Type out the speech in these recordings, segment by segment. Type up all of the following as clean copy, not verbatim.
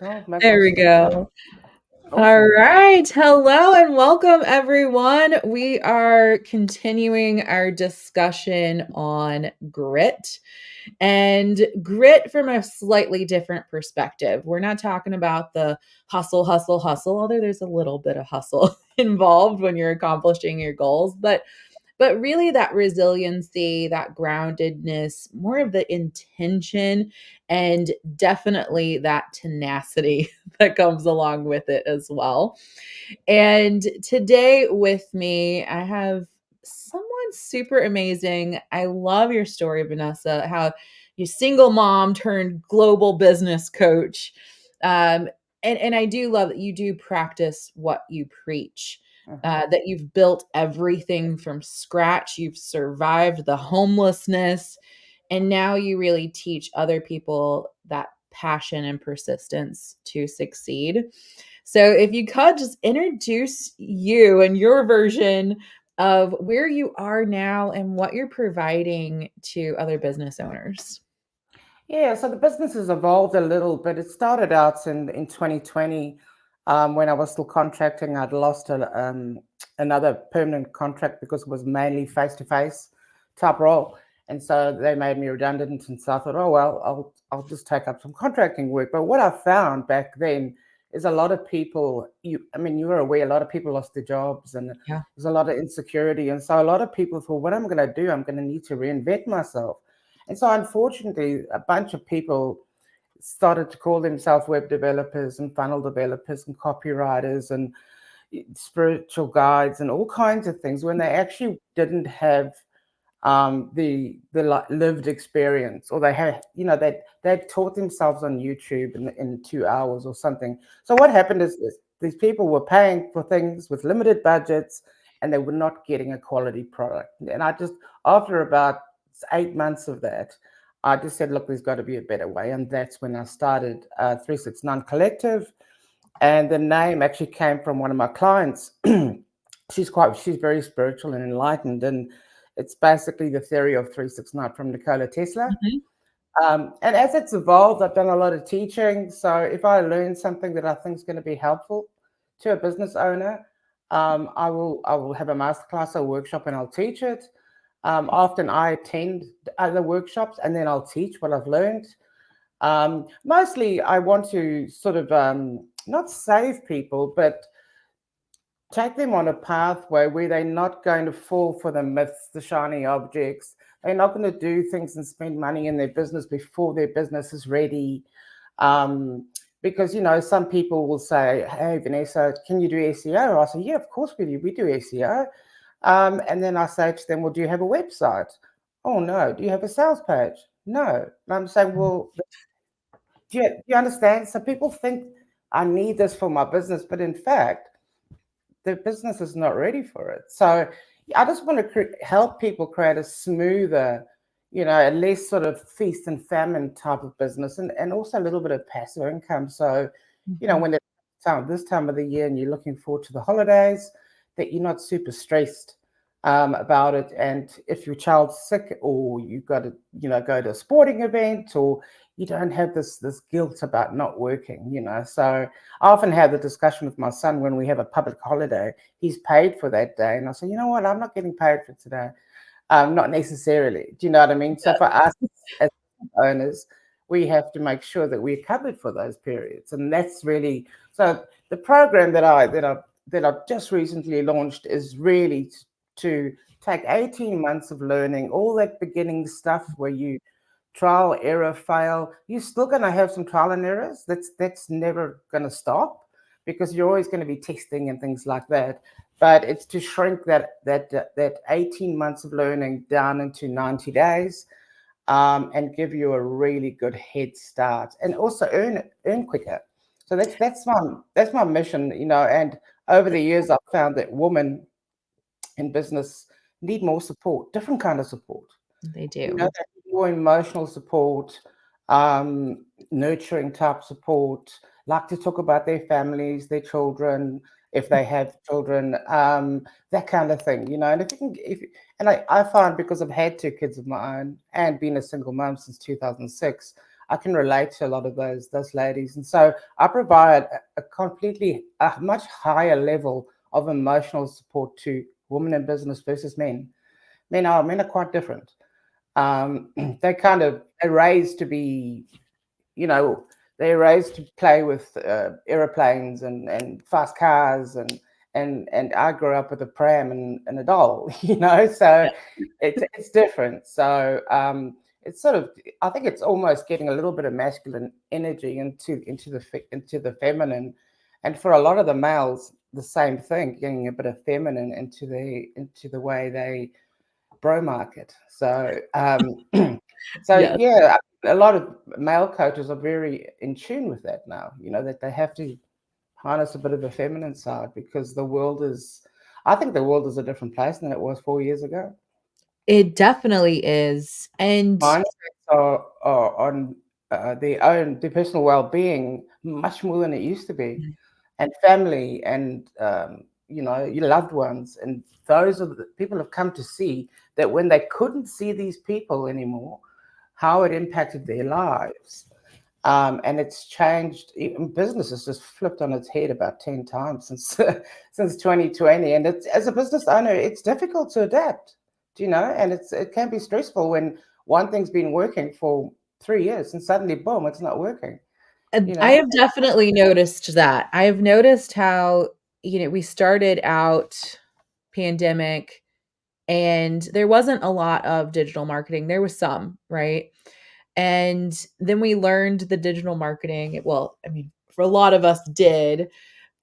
Oh, my There gosh. we go. All Awesome. right. Hello and welcome, everyone. We are continuing our discussion on grit and grit from a slightly different perspective. We're not talking about the hustle, hustle, hustle, although there's a little bit of hustle involved when you're accomplishing your goals, but really that resiliency, that groundedness, more of the intention, and definitely that tenacity that comes along with it as well. And today with me, I have someone super amazing. I love your story, Venessa, how you single mom turned global business coach. Um, and I do love that you do practice what you preach. Mhm. That you've built everything from scratch. You've survived the homelessness, and now you really teach other people that passion and persistence to succeed. So, if you could just introduce you and your version of where you are now and what you're providing to other business owners. Yeah, so the business has evolved a little, but it started out in 2020 when I was still contracting. I'd lost another permanent contract because it was mainly face-to-face type role. And so they made me redundant. And so I thought, oh, well, I'll just take up some contracting work. But what I found back then is a lot of people, I mean, you were aware, a lot of people lost their jobs and Yeah. there's a lot of insecurity. And so a lot of people thought, what I'm going to do, I'm going to need to reinvent myself. And so, unfortunately, a bunch of people started to call themselves web developers and funnel developers and copywriters and spiritual guides and all kinds of things when they actually didn't have the lived experience, or they had, they'd taught themselves on YouTube in 2 hours or something. So what happened is this, these people were paying for things with limited budgets, and they were not getting a quality product. And I just, after about 8 months of that, I just said, look, there's got to be a better way. And that's when I started 369 Collective. And the name actually came from one of my clients. She's very spiritual and enlightened, and it's basically the theory of 369 from Nikola Tesla. Mhm. And as it's evolved, I've done a lot of teaching. So if I learn something that I think is going to be helpful to a business owner, I will have a masterclass or workshop and I'll teach it. Often I attend other workshops and then I'll teach what I've learned. Mostly, I want to sort of not save people, but take them on a pathway where they're not going to fall for the myths, the shiny objects. They're not going to do things and spend money in their business before their business is ready. Um, because, some people will say, hey, Vanessa, can you do SEO? I say, yeah, of course we do. We do SEO. And then I say to them, well, do you have a website? Oh, no. Do you have a sales page? No. And I'm saying, well, do you understand? So people think I need this for my business, but in fact, the business is not ready for it. So I just want to help people create a smoother, a less sort of feast and famine type of business, and also a little bit of passive income. So, Mhm. when it's this time of the year and you're looking forward to the holidays, that you're not super stressed about it. And if your child's sick, or you've got to, go to a sporting event, or you don't have this guilt about not working. So I often have the discussion with my son when we have a public holiday. He's paid for that day, and I say, you know what, I'm not getting paid for today. Not necessarily. Do you know what I mean? So for us as owners, we have to make sure that we're covered for those periods, and that's really so. The program that I've just recently launched is really to take 18 months of learning all that beginning stuff where you trial, error, fail. You're still going to have some trial and errors. That's never going to stop because you're always going to be testing and things like that. But it's to shrink that 18 months of learning down into 90 days, and give you a really good head start, and also earn quicker. So that's my mission. And over the years, I've found that women in business need more support, different kind of support. They They do. need more emotional support, nurturing type support, like to talk about their families, their children, if they have children, that kind of thing. And if you can, and I find, because I've had two kids of my own and been a single mom since 2006, I can relate to a lot of those ladies, and so I provide a much higher level of emotional support to women in business versus men. Men are quite different. They kind of are raised to be, you know, they're raised to play with aeroplanes and fast cars, and I grew up with a pram and a doll, so it's different. So it's sort of, I think it's almost getting a little bit of masculine energy into the feminine, and for a lot of the males, the same thing, getting a bit of feminine into the way they bro market. So so Yes. yeah, a lot of male coaches are very in tune with that now. That they have to harness a bit of the feminine side, because I think the world is a different place than it was 4 years ago. It definitely is. And Mindsets are on their personal well-being much more than it used to be, and family, and your loved ones, and those are the people have come to see that when they couldn't see these people anymore, how it impacted their lives. And it's changed. Even business has just flipped on its head about 10 times since since 2020. And it's, as a business owner, it's difficult to adapt, and it can be stressful when one thing's been working for 3 years and suddenly, boom, it's not working. I have definitely noticed that. I have noticed how, we started out pandemic and there wasn't a lot of digital marketing. There was some, right? And then we learned the digital marketing. Well, I mean, for a lot of us did.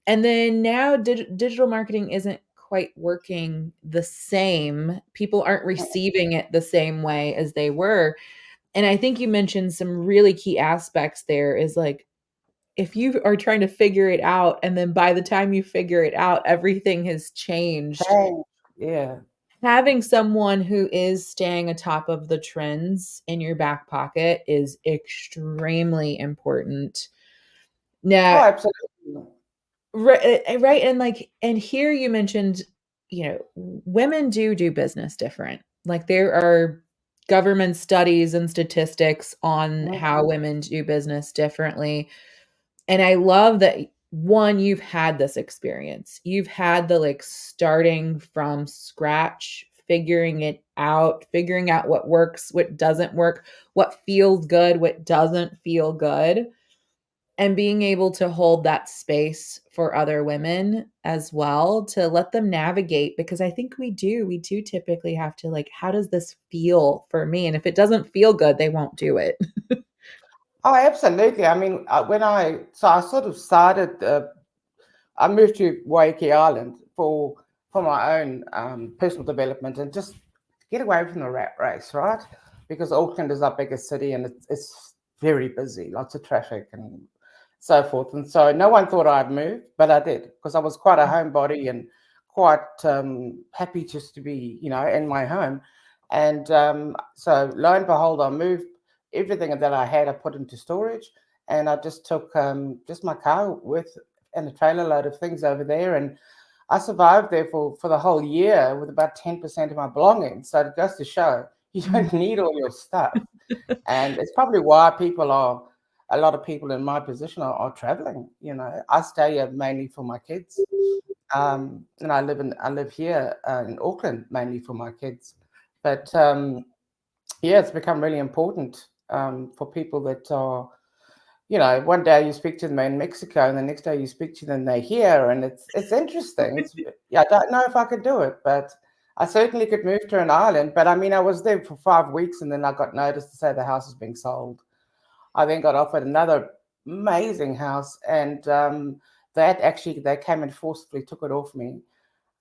And then now digital marketing isn't quite working the same. People aren't receiving it the same way as they were. And I think you mentioned some really key aspects there is like, if you are trying to figure it out and then by the time you figure it out everything has changed, Change. Yeah. having someone who is staying atop of the trends in your back pocket is extremely important. Oh, Now, absolutely. right, and like, and here you mentioned, women do business different. Like there are government studies and statistics on Mhm. how women do business differently. And I love that, one, you've had this experience. You've had the like starting from scratch, figuring out what works, what doesn't work, what feels good, what doesn't feel good, and being able to hold that space for other women as well to let them navigate, because I think we do typically have to like, how does this feel for me? And if it doesn't feel good, they won't do it. Oh, absolutely. I mean, I sort of started. I moved to Waiheke Island for my own personal development, and just get away from the rat race, right? Because Auckland is our biggest city, and it's very busy, lots of traffic and so forth. And so no one thought I'd move, but I did, because I was quite a homebody and quite happy just to be, in my home. And so lo and behold, I moved. Everything that I had, I put into storage, and I just took just my car with and a trailer load of things over there, and I survived there for the whole year with about 10% of my belongings. So it goes to show you don't need all your stuff, and it's probably why a lot of people in my position are traveling. I stay here mainly for my kids, and I live here in Auckland mainly for my kids. But yeah, it's become really important for people that are, one day you speak to them in Mexico, and the next day you speak to them, they're here, and it's interesting. Yeah, I don't know if I could do it, but I certainly could move to an island. But I mean, I was there for 5 weeks, and then I got noticed to say the house is being sold. I then got offered another amazing house, and they came and forcibly took it off me.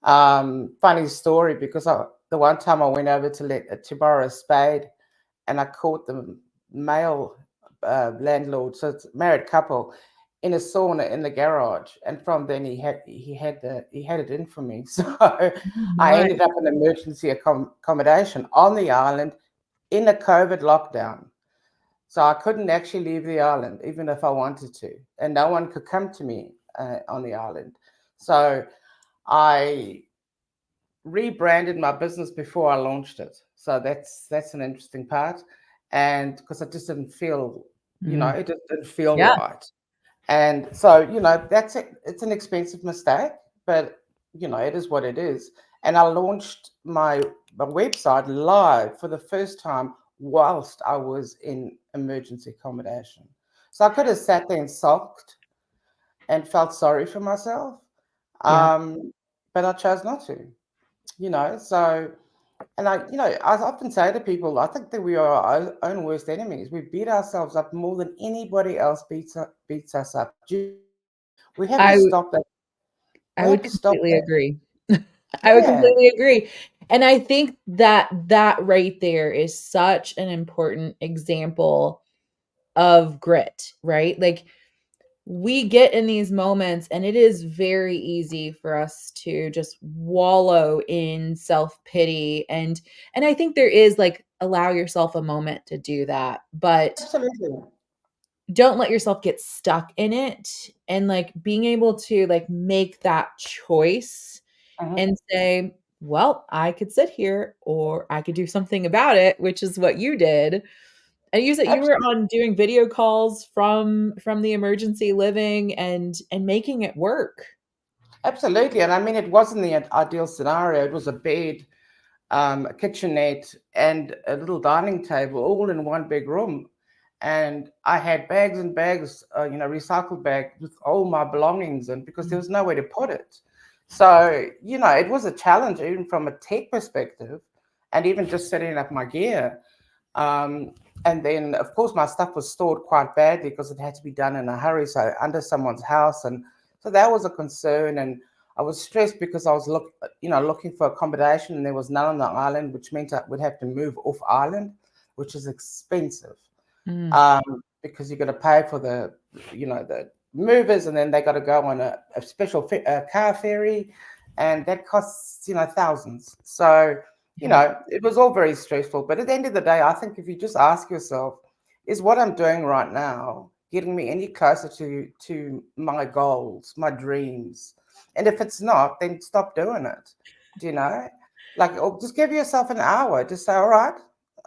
Funny story, because the one time I went over to borrow a spade, and I caught the male landlord, so it's a married couple, in a sauna in the garage, and from then he had it in for me. So I My ended up in emergency accommodation on the island in a COVID lockdown. So I couldn't actually leave the island, even if I wanted to, and no one could come to me on the island. So I rebranded my business before I launched it. So that's an interesting part, and because I just didn't feel Mm. It just didn't feel Yeah. right. And so, that's it. It's an expensive mistake, but it is what it is. And I launched my website live for the first time whilst I was in emergency accommodation. So I could have sat there and sulked and felt sorry for myself, Yeah. but I chose not to. So and I often say to people, I think that we are our own worst enemies. We beat ourselves up more than anybody else beats us up. We have to I w stop that. We I have would to stop completely that. agree. I would Yeah, completely agree. And I think that that right there is such an important example of grit, right? Like we get in these moments and it is very easy for us to just wallow in self-pity and I think there is like allow yourself a moment to do that, but absolutely. don't let yourself get stuck in it and like being able to like make that choice Mhm. and say, well, I could sit here or I could do something about it, which is what you did. And you said you were Absolutely. on doing video calls from the emergency living and making it work. Absolutely. And I mean, it wasn't the ideal scenario. It was a bed, a kitchenette, and a little dining table all in one big room. And I had bags and bags, recycled bags with all my belongings in because there Mm, was nowhere to put it. So, it was a challenge even from a tech perspective and even just setting up my gear. Um, and then, of course, my stuff was stored quite badly because it had to be done in a hurry, so under someone's house, and so that was a concern. And I was stressed because I was looking for accommodation, and there was none on the island, which meant I would have to move off island, which is expensive mm, because you're going to pay for the movers, and then they got to go on a special car ferry, and that costs thousands. So yeah, it was all very stressful. But at the end of the day, I think if you just ask yourself, is what I'm doing right now getting me any closer to my goals, my dreams? And if it's not, then stop doing it. Do you know? Like, or just give yourself an hour. Just say, all right,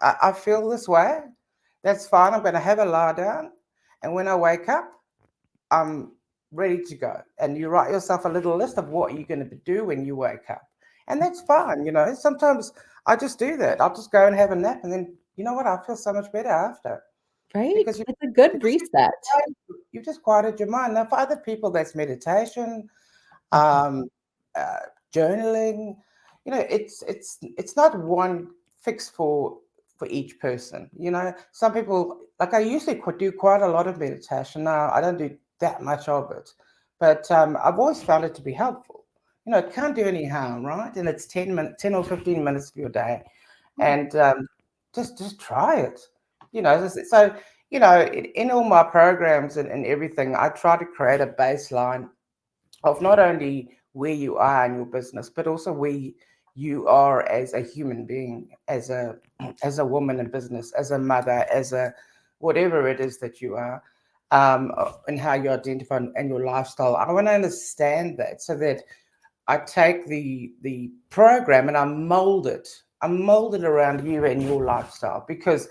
I feel this way. That's fine. I'm going to have a lie down. And when I wake up, I'm ready to go. And you write yourself a little list of what you're going to do when you wake up. And that's fine. Sometimes I just do that. I'll just go and have a nap. And then, you know what? I feel so much better after right? because It's a good because reset. you just quieted your mind. Now, for other people, that's meditation, Mhm. um, uh, journaling. It's not one fix for each person. Some people like I usually do quite a lot of meditation. Now I don't do that much of it, but I've always found it to be helpful. It can't do any harm, right? And it's 10 minutes, 10 or 15 minutes of your day, Yeah. and just try it. So in all my programs and everything, I try to create a baseline of not only where you are in your business, but also where you are as a human being, as a woman in business, as a mother, as a whatever it is that you are, and how you identify and your lifestyle. I want to understand that so that I take the program and I mold it. I mold it around you and your lifestyle because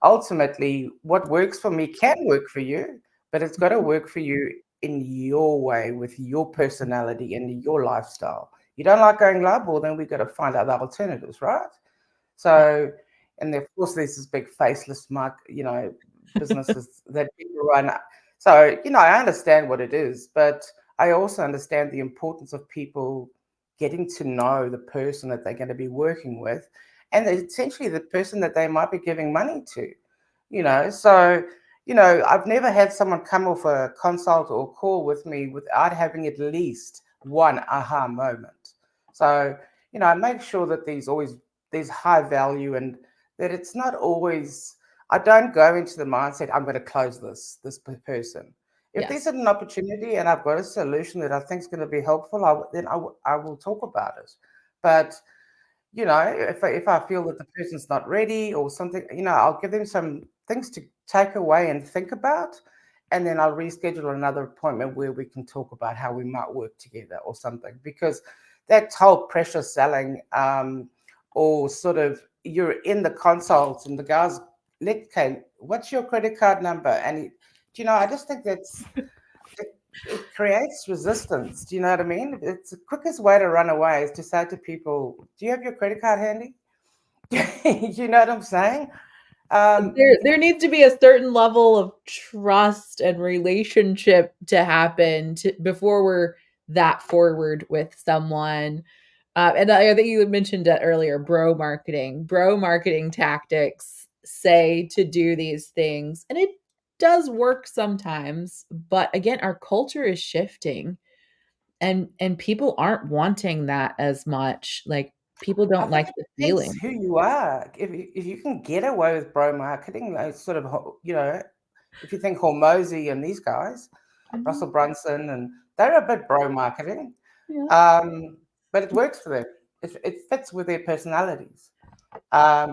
ultimately what works for me can work for you, but it's got to work for you in your way with your personality and your lifestyle. You don't like going global, then we've got to find other alternatives, right? Yeah. So, and of course, there's this big faceless businesses that people run. So, I understand what it is, but I also understand the importance of people getting to know the person that they're going to be working with and essentially the person that they might be giving money to. I've never had someone come off a consult or call with me without having at least one aha moment. So, I make sure that there's high value and that it's not always, I don't go into the mindset, I'm going to close this person. If there's Yes. an opportunity and I've got a solution that I think is going to be helpful, then I will talk about it. But if I feel that the person's not ready or something, I'll give them some things to take away and think about, and then I'll reschedule another appointment where we can talk about how we might work together or something. Because that whole pressure selling, or sort of you're in the consults and the guys okay, what's your credit card number? And I just think it creates resistance. Do you know what I mean? It's the quickest way to run away is to say to people, "Do you have your credit card handy?" You know what I'm saying? There needs to be a certain level of trust and relationship to happen before we're that forward with someone. And I think you mentioned it earlier, bro marketing. Bro marketing tactics say to do these things, and it does work sometimes. But again, our culture is shifting, and people aren't wanting that as much. Like people I don't think like it the depends feeling. who you are. If you can get away with bro marketing, like sort of, if you think Hormozy and these guys, Mhm. Russell Brunson, and they're a bit bro marketing, Yeah. but it works for them. It fits with their personalities,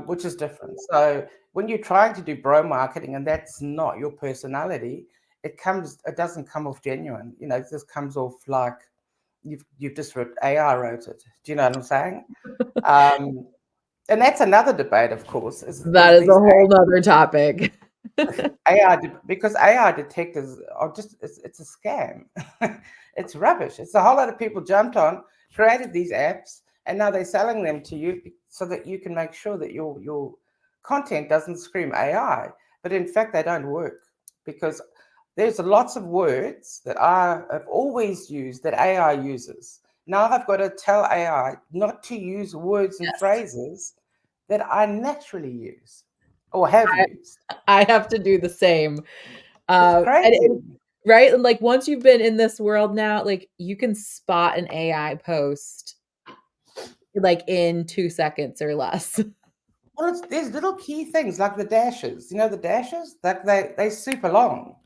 which is different. So when you're trying to do bro marketing and that's not your personality, it doesn't come off genuine. It just comes off like you've just wrote AI wrote it. Do you know what I'm saying? Um, and that's another debate, of course, That is is a these whole nother topic. because AI detectors are it's a scam. It's rubbish. It's a whole lot of people jumped on, created these apps, and now they're selling them to you so that you can make sure that your content doesn't scream AI. But in fact, they don't work because there's lots of words that I have always used that AI uses. Now I've got to tell AI not to use words and Yes. phrases that I naturally use or have used. I have to do the same. It's And crazy. right? And like once you've been in this world now, like you can spot an AI post like in 2 seconds or less. Well, there's little key things like the dashes. The dashes that they super long,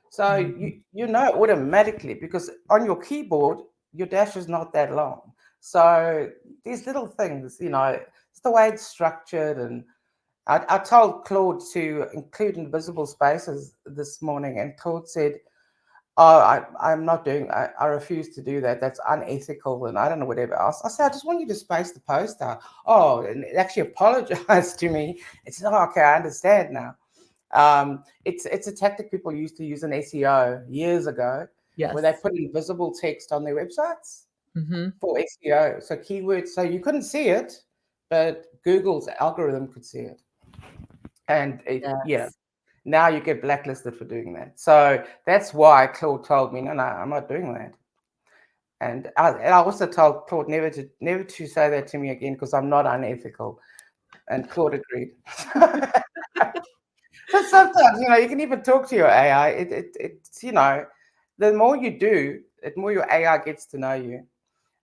so Mhm. you know automatically because on your keyboard your dash is not that long. So these little things, it's the way it's structured. And I told Claude to include invisible spaces this morning, and Claude said, "Oh, I'm not doing. I refuse to do that. That's unethical, and I don't know whatever else." I said, "I just want you to space the post out." Oh, and it actually apologized to me. It's not okay. I understand now. It's a tactic people used to use in SEO years ago, where they Yes. put invisible text on their websites Mhm. for SEO. So keywords, so you couldn't see it, but Google's algorithm could see it, and yeah, Yes. now you get blacklisted for doing that. So that's why Claude told me, no, I'm not doing that. And I also told Claude never to say that to me again because I'm not unethical. And Claude agreed. But sometimes, you can even talk to your AI. It's the more you do, the more your AI gets to know you,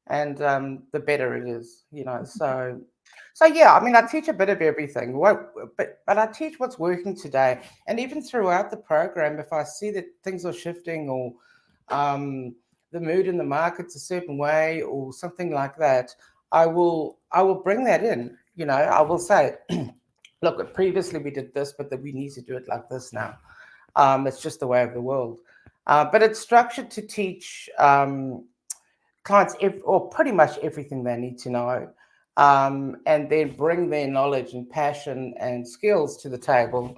and the better it is. So yeah, I mean, I teach a bit of everything. But I teach what's working today, and even throughout the program, if I see that things are shifting or the mood in the market's a certain way or something like that, I will bring that in. I will say, look, previously we did this, but that we need to do it like this now. It's just the way of the world. But it's structured to teach clients or pretty much everything they need to know, and then bring their knowledge and passion and skills to the table,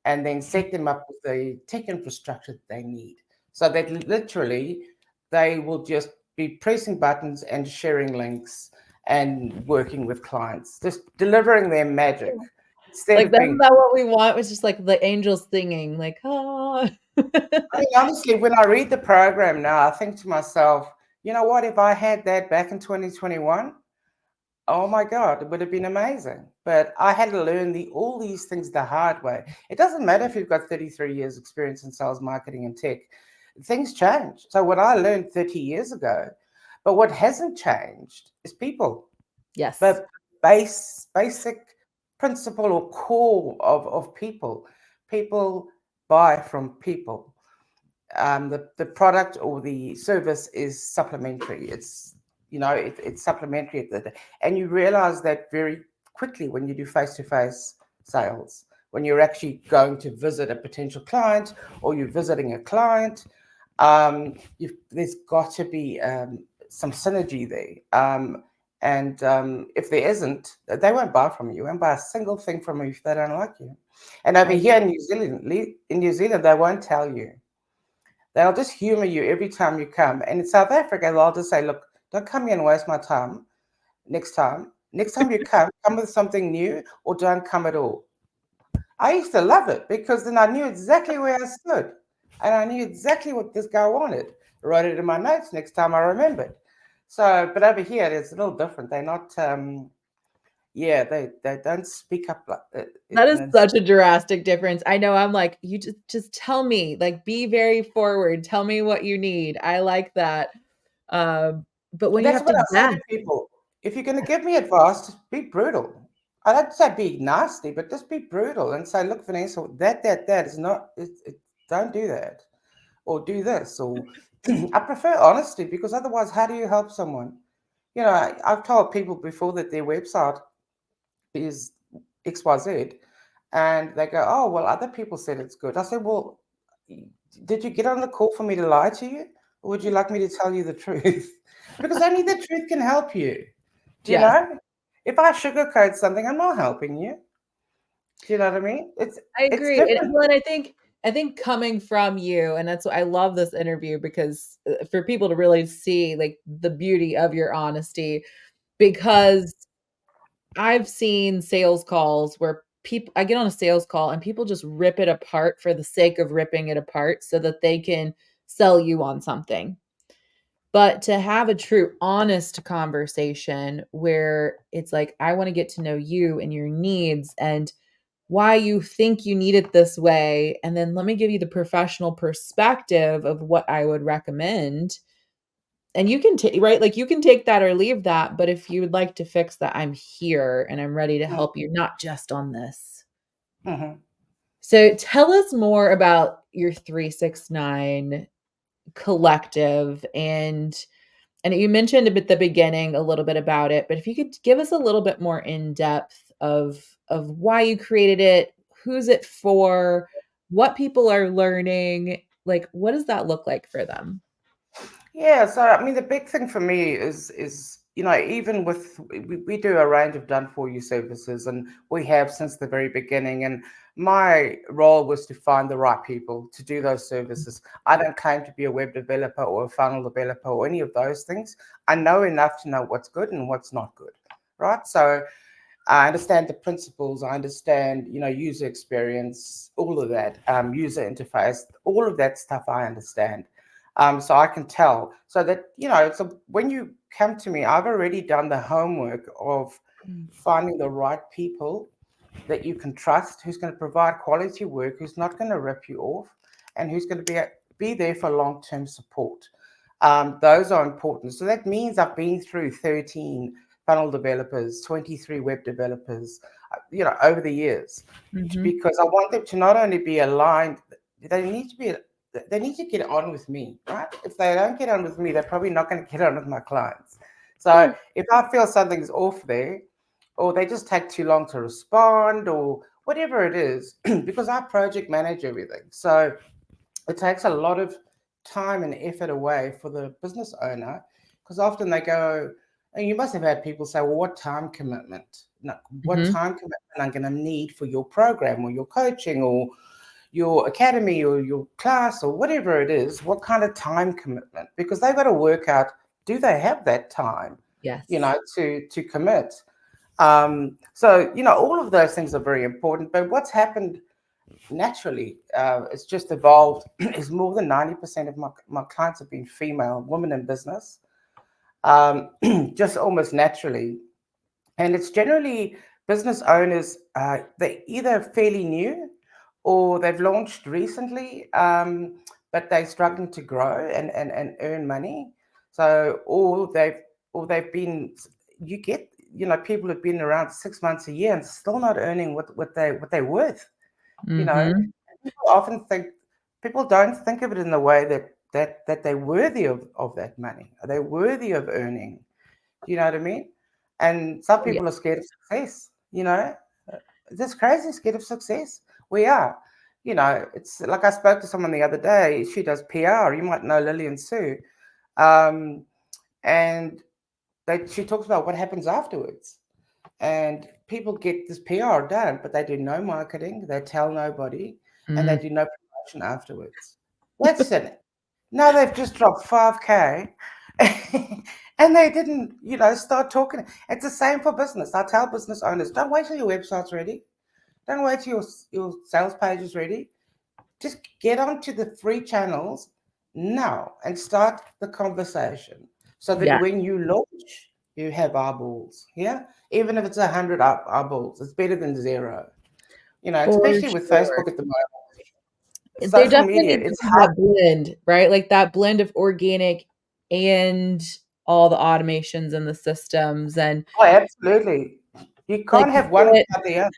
and then set them up with the tech infrastructure that they need. So that literally they will just be pressing buttons and sharing links and working with clients, just delivering their magic instead Like of that's being. not what we want. It's just like the angels singing, like, "Ah." I mean, honestly, when I read the program now, I think to myself, you know what? If I had that back in 2021, oh my God, it would have been amazing. But I had to learn all these things the hard way. It doesn't matter if you've got 33 years experience in sales, marketing, and tech. Things change. So what I learned 30 years ago, but what hasn't changed is people. Yes. The basic principle or core of people. People buy from people. The product or the service is supplementary. It's supplementary and you realize that very quickly when you do face-to-face sales, when you're actually going to visit a potential client or you're visiting a client. There's got to be some synergy there. And if there isn't, they won't buy from you. Won't buy a single thing from you if they don't like you. And over I here in New Zealand, they won't tell you. They'll just humor you every time you come. And in South Africa, they'll just say, "Look, don't come here and waste my time. Next time, next time you come with something new, or don't come at all." I used to love it because then I knew exactly where I stood, and I knew exactly what this guy wanted. I wrote it in my notes. Next time I remembered. So, but over here it's a little different. They're not. Yeah, they don't speak up like That is and such a drastic difference. I know I'm like, you just tell me, like be very forward. Tell me what you need. I like that. But when you that's have what to I say guess, to people. If you're going to give me advice, just be brutal. I don't say be nasty, but just be brutal and say, "Look, Vanessa, that is not. Don't do that, or do this." Or I prefer honesty because otherwise, how do you help someone? I've told people before that their website is XYZ, and they go, "Oh, well, other people said it's good." I said, "Well, did you get on the call for me to lie to you, or would you like me to tell you the truth?" Because only the truth can help you. Do you yes, know? If I sugarcoat something, I'm not helping you. Do you know what I mean? I It's agree. And different. well, and I think coming from you, and that's why I love this interview because for people to really see like the beauty of your honesty, because I've seen sales calls where people I get on a sales call and people just rip it apart for the sake of ripping it apart so that they can sell you on something. But to have a true honest conversation where it's like, I want to get to know you and your needs and why you think you need it this way. And then let me give you the professional perspective of what I would recommend. And you can take, right? Like you can take that or leave that. But if you would like to fix that, I'm here and I'm ready to help you, not just on this. Mm-hmm. So tell us more about your 369 collective and you mentioned at the beginning a little bit about it, but if you could give us a little bit more in depth of why you created it, who's it for, what people are learning, like what does that look like for them? Yeah, so I mean, the big thing for me is even with we do a range of done for you services, and we have since the very beginning. And my role was to find the right people to do those services. I don't claim to be a web developer or a funnel developer or any of those things. I know enough to know what's good and what's not good, right? So I understand the principles. I understand, user experience, all of that, user interface, all of that stuff. I understand, so I can tell. So that so when you come to me, I've already done the homework of Mm. finding the right people that you can trust, who's going to provide quality work, who's not going to rip you off, and who's going to be there for long-term support. Those are important. So that means I've been through 13 funnel developers, 23 web developers, over the years, Mhm. because I want them to not only be aligned, they need to be they need to get on with me, right? If they don't get on with me, they're probably not going to get on with my clients. So Yeah. if I feel something's off there, or they just take too long to respond, or whatever it is, because I project manage everything. So it takes a lot of time and effort away for the business owner, because often they go, and you must have had people say, "Well, what time commitment? No, what Mhm. time commitment I'm going to need for your program or your coaching or your academy or your class or whatever it is? What kind of time commitment?" Because they've got to work out, do they have that time, Yes. to commit? So all of those things are very important. But what's happened naturally, it's just evolved, is more than 90% of my clients have been female women in business, um, just almost naturally. And it's generally business owners, they're either fairly new or they've launched recently, but they're struggling to grow and earn money. So, or they've been, you get, people have been around 6 months, a year, and still not earning what they're worth. You know, Mhm. people often think, people don't think of it in the way that they're worthy of that money. Are they worthy of earning? Do you know what I mean? And some Oh, yeah. people are scared of success. It's just crazy, scared of success. We are. It's like I spoke to someone the other day. She does PR. You might know Lillian Sue, um, and she talks about what happens afterwards. And people get this PR done, but they do no marketing, they tell nobody, and they Mm. do no promotion afterwards. That's it. Now they've just dropped 5K and they didn't, start talking. It's the same for business. I tell business owners, don't wait till your website's ready. Don't wait till your sales page is ready. Just get onto the free channels now and start the conversation so that Yeah, when you launch, you have eyeballs. Yeah. Even if it's 100 eyeballs, it's better than zero. for Especially with sure. Facebook at the moment, There social definitely media, needs to it's be hard. that blend, right? Like that blend of organic and all the automations and the systems and Oh, absolutely. You like can't you have one can't without the other.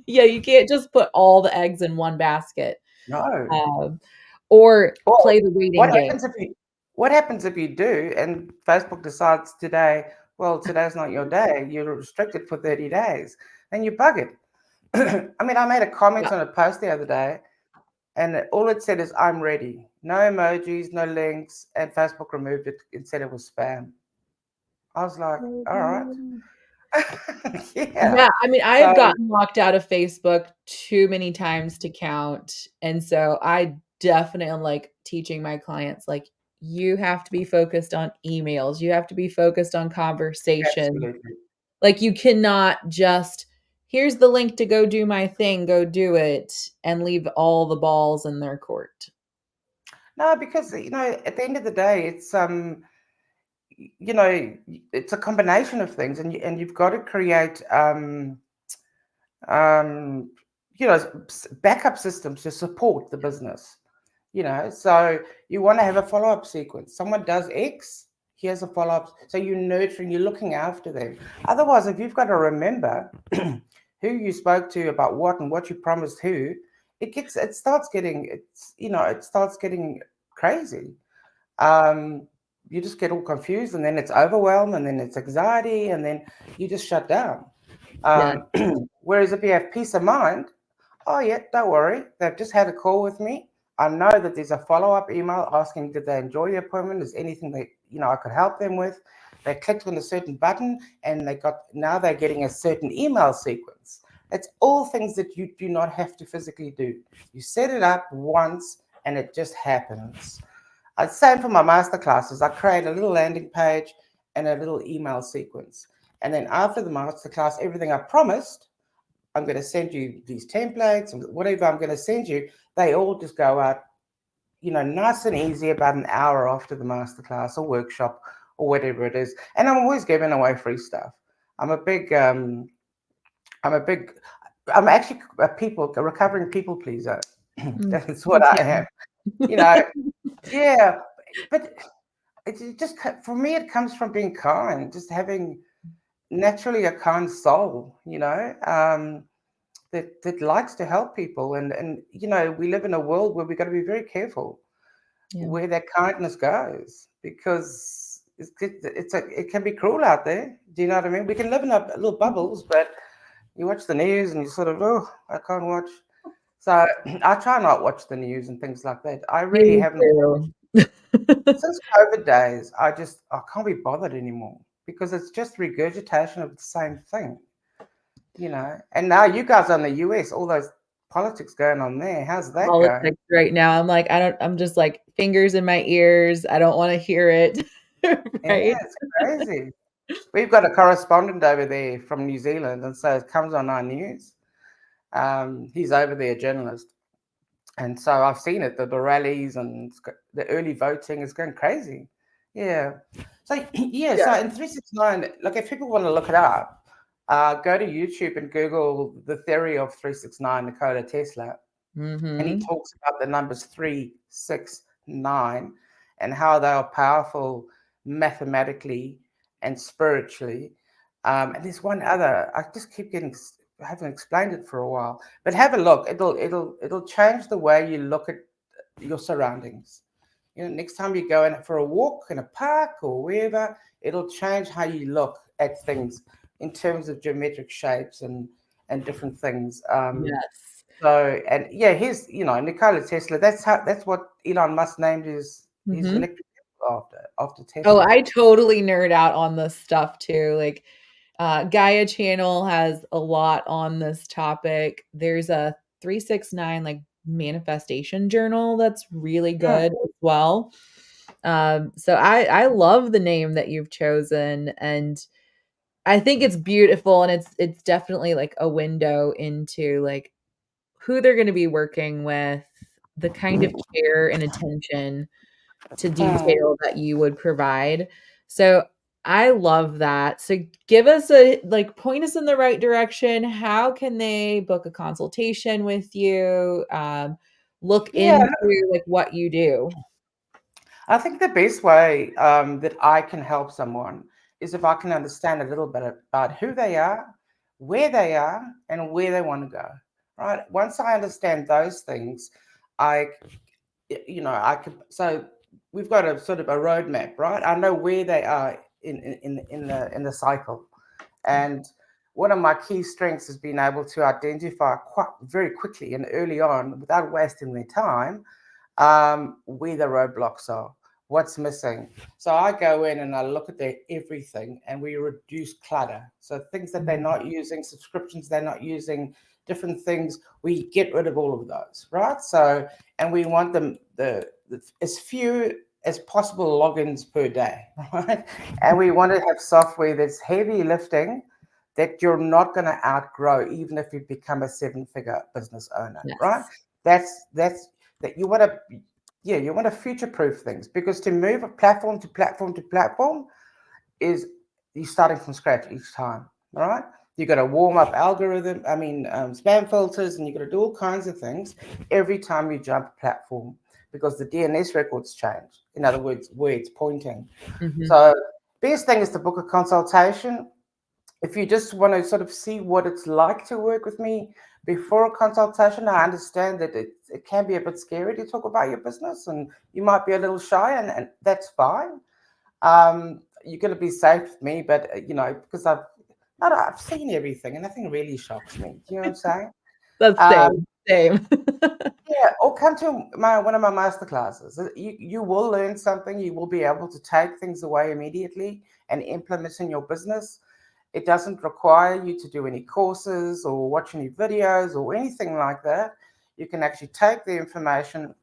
yeah, you can't just put all the eggs in one basket, No. um, or Or play the waiting what game. happens if you what happens if you do and Facebook decides today, well, today's not your day, you're restricted for 30 days, and you bug it. I mean, I made a comment Yeah. on a post the other day, and all it said is, I'm ready. No emojis, no links, and Facebook removed it and said it was spam. I was like, all right. Yeah. Yeah, I mean, I have So, gotten locked out of Facebook too many times to count, and so I definitely am, like, teaching my clients, like, you have to be focused on emails, you have to be focused on conversation. absolutely. Like, you cannot just, "Here's the link to go do my thing, go do it," and leave all the balls in their court. No, because, at the end of the day, you know, it's a combination of things, and you've got to create, um, backup systems to support the business. So you want to have a follow-up sequence. Someone does X, here's a follow-up. So you're nurturing, you're looking after them. Otherwise, if you've got to remember who you spoke to about what and what you promised who, it starts getting crazy. um, you just get all confused, and then it's overwhelm, and then it's anxiety, and then you just shut down. Yeah, um, Whereas if you have peace of mind, oh yeah, don't worry, they've just had a call with me, I know that there's a follow-up email asking did they enjoy the appointment, is anything that I could help them with. They clicked on a certain button, and now they're getting a certain email sequence. It's all things that you do not have to physically do. You set it up once, and it just happens. Same for my master classes. I create a little landing page and a little email sequence. And then after the master class, everything I promised, I'm going to send you these templates and whatever I'm going to send you, they all just go out, nice and easy about an hour after the master class or workshop or whatever it is. And I'm always giving away free stuff. I'm a big, I'm a big, I'm actually a recovering people pleaser. mm, That's me what I too. am. You know, yeah. But it just for me it comes from being kind, just having naturally a kind soul, that likes to help people, and we live in a world where we've got to be very careful Yeah. where that kindness goes, because it can be cruel out there. Do you know what I mean? We can live in a little bubbles, but you watch the news and you sort of, oh, I can't watch. So I try not watch the news and things like that. I really Me haven't too. since COVID days. I can't be bothered anymore because it's just regurgitation of the same thing. And now you guys are in the US, all those politics going on there. How's that going? Politics right now, I'm like, I'm just like, fingers in my ears, I don't wanna hear it. Yeah, Right? it's crazy. We've got a correspondent over there from New Zealand, and so it comes on our news. He's over there, a journalist, and so I've seen it, the rallies and the early voting is going crazy. Yeah. So yeah. Yeah. So in 369, like if people want to look it up, go to YouTube and Google the theory of 369, Nikola Tesla, and he Mhm. talks about the numbers 369 and how they are powerful mathematically and spiritually. And there's one other. I just keep getting. I haven't explained it for a while, but have a look. It'll change the way you look at your surroundings. Next time you go in for a walk in a park or wherever, it'll change how you look at things in terms of geometric shapes and different things. Yes. So, and yeah, here's Nikola Tesla. That's what Elon Musk named his Mhm. electric vehicle after Oh, testing I it. totally nerd out on this stuff too. Like, Gaia channel has a lot on this topic. There's a 369 like manifestation journal that's really Mm, good as well. So I love the name that you've chosen, and I think it's beautiful, and it's definitely like a window into like who they're going to be working with, the kind of care and attention to mm. detail that you would provide. So I love that. So give us a like point us in the right direction. How can they book a consultation with you? Look Yeah, into like what you do. I think the best way that I can help someone is if I can understand a little bit about who they are, and where they want to go. Right. Once I understand those things, I, I could. So we've got a sort of a roadmap, right? I know where they are in the cycle, and one of my key strengths is being able to identify quite very quickly and early on, without wasting their time, where the roadblocks are, what's missing. So I go in and I look at their everything, and we reduce clutter. So things that they're Mhm. not using, subscriptions they're not using, different things, we get rid of all of those, right? So, and we want them the as few as possible logins per day, right? And we want to have software that's heavy lifting, that you're not going to outgrow, even if you become a seven-figure business owner, right? Yes. That's that you want to, yeah, you want to future proof things, because to move a platform to platform to platform is, you're starting from scratch each time. All right, you got to warm up algorithm, spam filters, and you got to do all kinds of things every time you jump a platform, because the DNS records change, in other words, where it's pointing. Mhm. So best thing is to book a consultation. If you just want to sort of see what it's like to work with me before a consultation, I understand that it can be a bit scary to talk about your business, and you might be a little shy, and that's fine. You're going to be safe with me, but because I've seen everything, and nothing really shocks me. Do you know what I'm saying? That's Um, same. Same. yeah, or come to one of my master classes. You will learn something. You will be able to take things away immediately and implement in your business. It doesn't require you to do any courses or watch any videos or anything like that. You can actually take the information,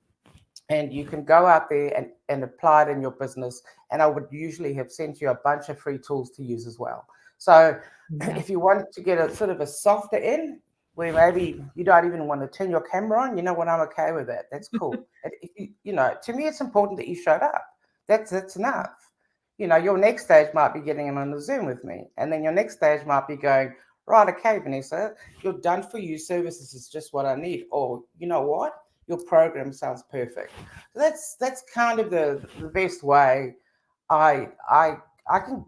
and you can go out there and apply it in your business. And I would usually have sent you a bunch of free tools to use as well. So Yeah. if you want to get a sort of a softer in, where maybe you don't even want to turn your camera on, you know what, I'm okay with that. That's cool. And if to me, it's important that you showed up. That's enough. Your next stage might be getting on a Zoom with me, and then your next stage might be going, right, okay, Vanessa, your done for you services is just what I need. Or you know what? Your program sounds perfect. So that's kind of the best way. I I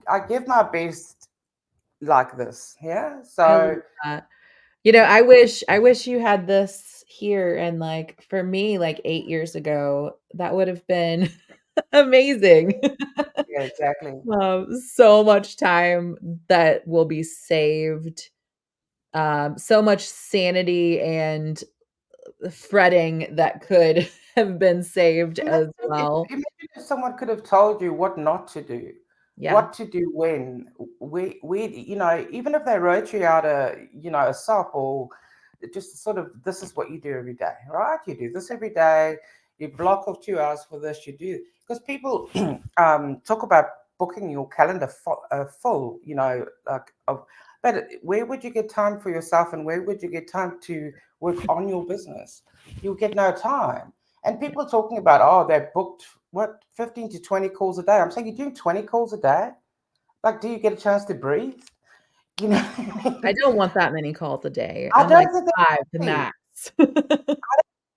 I give my best like this. Yeah. I love So that. I wish you had this here, and like for me like 8 years ago, that would have been amazing. yeah, exactly. So much time that will be saved, so much sanity and fretting that could have been saved as well. Imagine if someone could have told you what not to do, Yeah. what to do when, even if they wrote you out a SOP, or just sort of, this is what you do every day, right? You do this every day. You block off 2 hours for this. You do, because people talk about booking your calendar full, but where would you get time for yourself, and where would you get time to work on your business? You'll get no time. And people are talking about, oh, they're booked, what, 15 to 20 calls a day. I'm saying, you're doing 20 calls a day? Like, do you get a chance to breathe? You know, I don't want that many calls a day. I I'm like don't think 5 the that's healthy. max.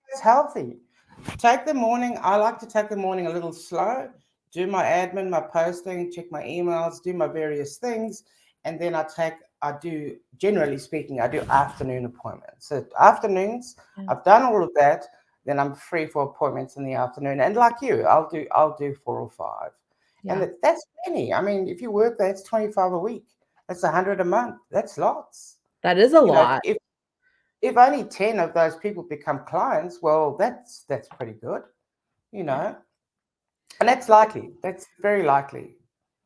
It's healthy. Take the morning, I like to take the morning a little slow, do my admin, my posting, check my emails, do my various things. And then generally speaking, I do afternoon appointments. So afternoons, Yeah. I've done all of that, then I'm free for appointments in the afternoon. And like you, I'll do 4 or 5. And Yeah. that's plenty. I mean, if you work, that's 25 a week. That's 100 a month. That's lots. That is a You know, lot. if only 10 of those people become clients, well, that's pretty good, you Yeah. know. And that's likely. That's very likely.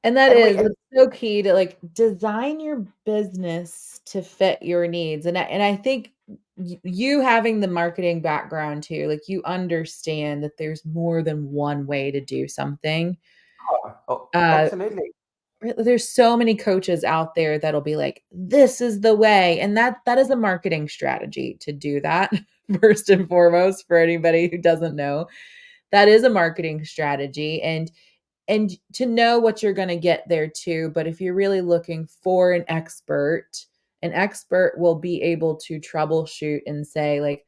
And that And is, we it's so key to, like, design your business to fit your needs, and I think you having the marketing background too, like, you understand that there's more than one way to do something. oh, Uh, absolutely. there's so many coaches out there that'll be like, "This is the way," and that is a marketing strategy to do that, first and foremost, for anybody who doesn't know. That is a marketing strategy, and to know what you're gonna get there too, but if you're really looking for an expert will be able to troubleshoot and say, like,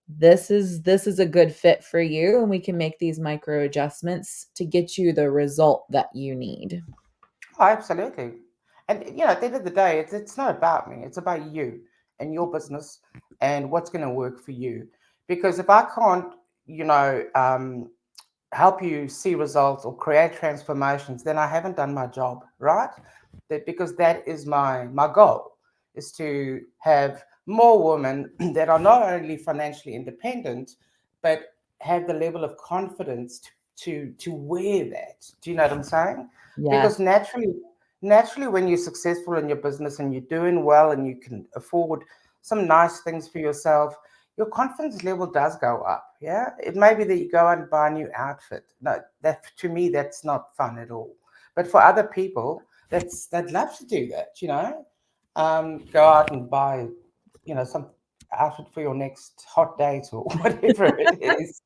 this is a good fit for you, and we can make these micro adjustments to get you the result that you need. Oh, absolutely. And at the end of the day, it's not about me. It's about you and your business and what's going to work for you. Because if I can't, you know, help you see results or create transformations, then I haven't done my job, right? That because that is my goal is to have more women that are not only financially independent, but have the level of confidence to wear that. Do you know what I'm saying? Yes. Because naturally when you're successful in your business and you're doing well and you can afford some nice things for yourself, your confidence level does go up. Yeah, it may be that you go out and buy a new outfit. No, that to me that's not fun at all. But for other people, they'd love to do that. Go out and buy, some outfit for your next hot date or whatever it is.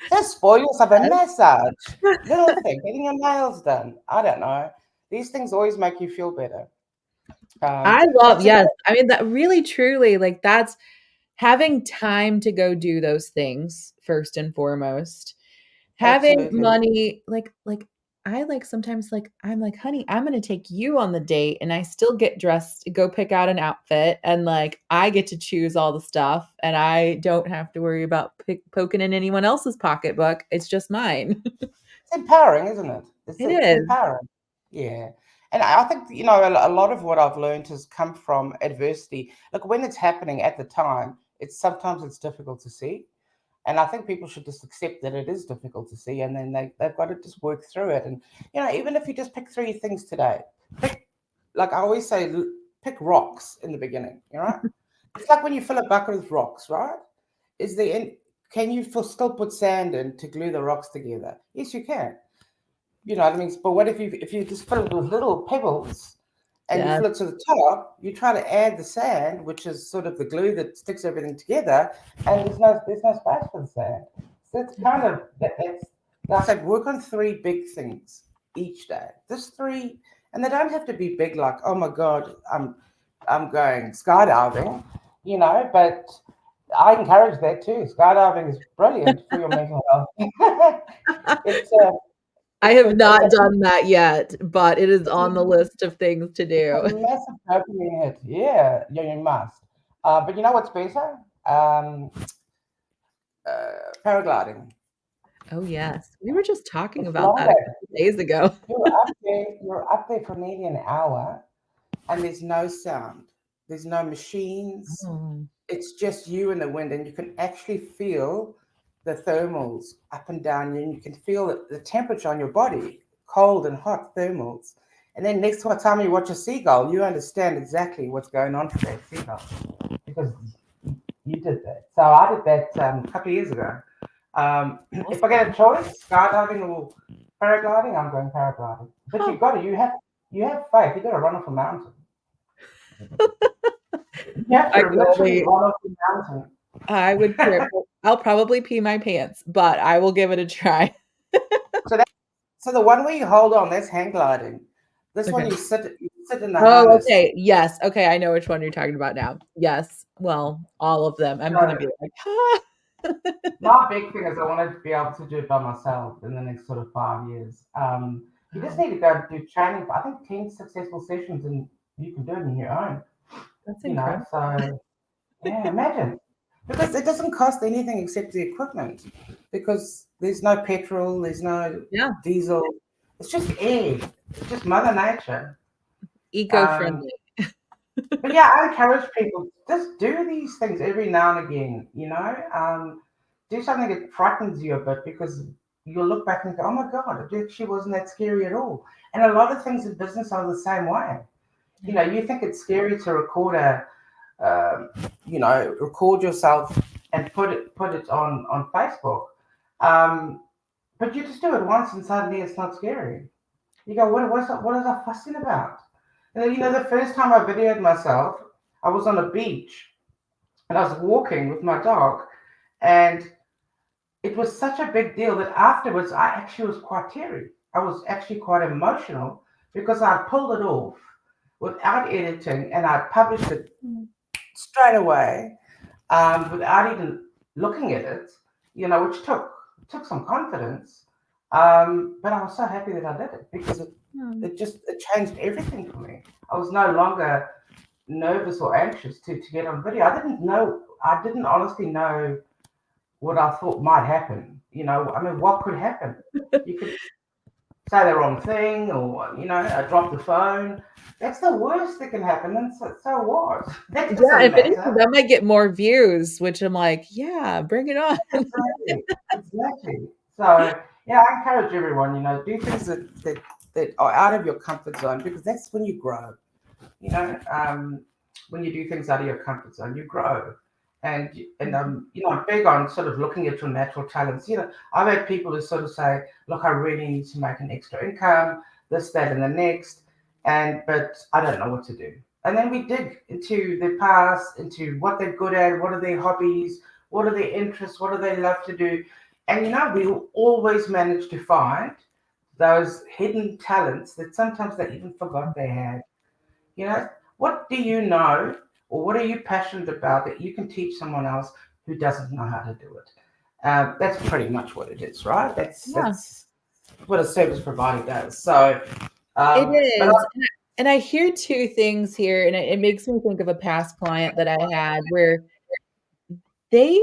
Just spoil yourself a massage, little thing, getting your nails done. I don't know. These things always make you feel better. I But love, yes. I mean, that really truly, like, that's having time to go do those things first and foremost. Having absolutely. money, like, I, like, sometimes, like, I'm like, "Honey, I'm gonna take you on the date," and I still get dressed to go pick out an outfit, and, like, I get to choose all the stuff, and I don't have to worry about poking in anyone else's pocketbook, it's just mine. It's empowering, isn't it? It's It it's is. empowering. Yeah. And I think, a lot of what I've learned has come from adversity. Look, when it's happening at the time, it's difficult to see. And I think people should just accept that it is difficult to see, and then they've got to just work through it. And even if you just pick three things today, pick, like I always say, pick rocks in the beginning. It's like when you fill a bucket with rocks, right? Is the in, can you still put sand in to glue the rocks together? Yes, you can. You know what I mean? But what if you just fill it with little pebbles and you Yes. fill it to the top, you try to add the sand, which is sort of the glue that sticks everything together, and there's no space for the sand. So it's kind of that's like I said, work on three big things each day. Just three, and they don't have to be big like, oh my God, I'm going skydiving, but I encourage that too. Skydiving is brilliant for your mental health. it's a I it's have a it's not a done that yet, but it is on the list of things to It's a do. massive dopamine hit. Yeah, yeah, you must. But you know what's better? Paragliding. Oh, yes. We were just talking It's about that a longer. couple days ago. You're up there for nearly an hour, and there's no sound. There's no machines. Oh, It's just you and the wind, and you can actually feel the thermals up and down you, and you can feel the temperature on your body, cold and hot thermals. And then next time you watch a seagull, you understand exactly what's going on for that seagull because you did that. So I did that a couple of years ago. If I awesome. get a choice, skydiving or paragliding, I'm going paragliding. But Huh. you have faith. You got to run off a mountain. You have I to can literally only run off a mountain. I would trip. I'll probably pee my pants, but I will give it a try. So the one where you hold on, that's hang gliding. This one Okay. you sit in the Oh, harness. okay. Yes. Okay, I know which one you're talking about now. Yes. Well, all of them. I'm gonna So be like, "Ah." my big thing is I want to be able to do it by myself in the next sort of 5 years. You just Oh, need to go do training for I think 10 successful sessions and you can do it on your own. that's You know, incredible. so yeah, imagine. Because it doesn't cost anything except the equipment. Because there's no petrol, there's no Yeah, diesel. It's just air. It's just Mother Nature. Um, eco-friendly. but yeah, I encourage people just do these things every now and again. Do something that frightens you a bit because you'll look back and go, oh my God, it actually wasn't that scary at all. And a lot of things in business are the same way. You know, you think it's scary to record um, record yourself and put it on Facebook. Um, but you just do it once and suddenly it's not scary. You go, what is I fussing about? And then, the first time I videoed myself, I was on a beach and I was walking with my dog, and it was such a big deal that afterwards I actually was quite teary. I was actually quite emotional because I pulled it off without editing and I published it straight away, without even looking at it, which took some confidence. But I was so happy that I did it because it changed everything for me. I was no longer nervous or anxious to get on video. I didn't honestly know what I thought might happen. I mean, what could happen? You could say the wrong thing, or I drop the phone. That's the worst that can happen, and so what? That Yeah, doesn't if anything, matter. that might get more views, which I'm like, yeah, bring it on. Exactly, exactly. So yeah, I encourage everyone. Do things that are out of your comfort zone, because that's when you grow. you know when you do things out of your comfort zone, you grow. I'm big on sort of looking at your natural talents. I've had people who sort of say, look, I really need to make an extra income, this, that, and the next, but I don't know what to do. And then we dig into their past, into what they're good at, what are their hobbies, what are their interests, what do they love to do. And we always manage to find those hidden talents that sometimes they even forgot they had. you know, what do you know, or what are you passionate about that you can teach someone else who doesn't know how to do it? That's pretty much what it is, right? That's Yeah, that's what a service provider does. So, it but is. And I hear two things here, and it makes me think of a past client that I had where they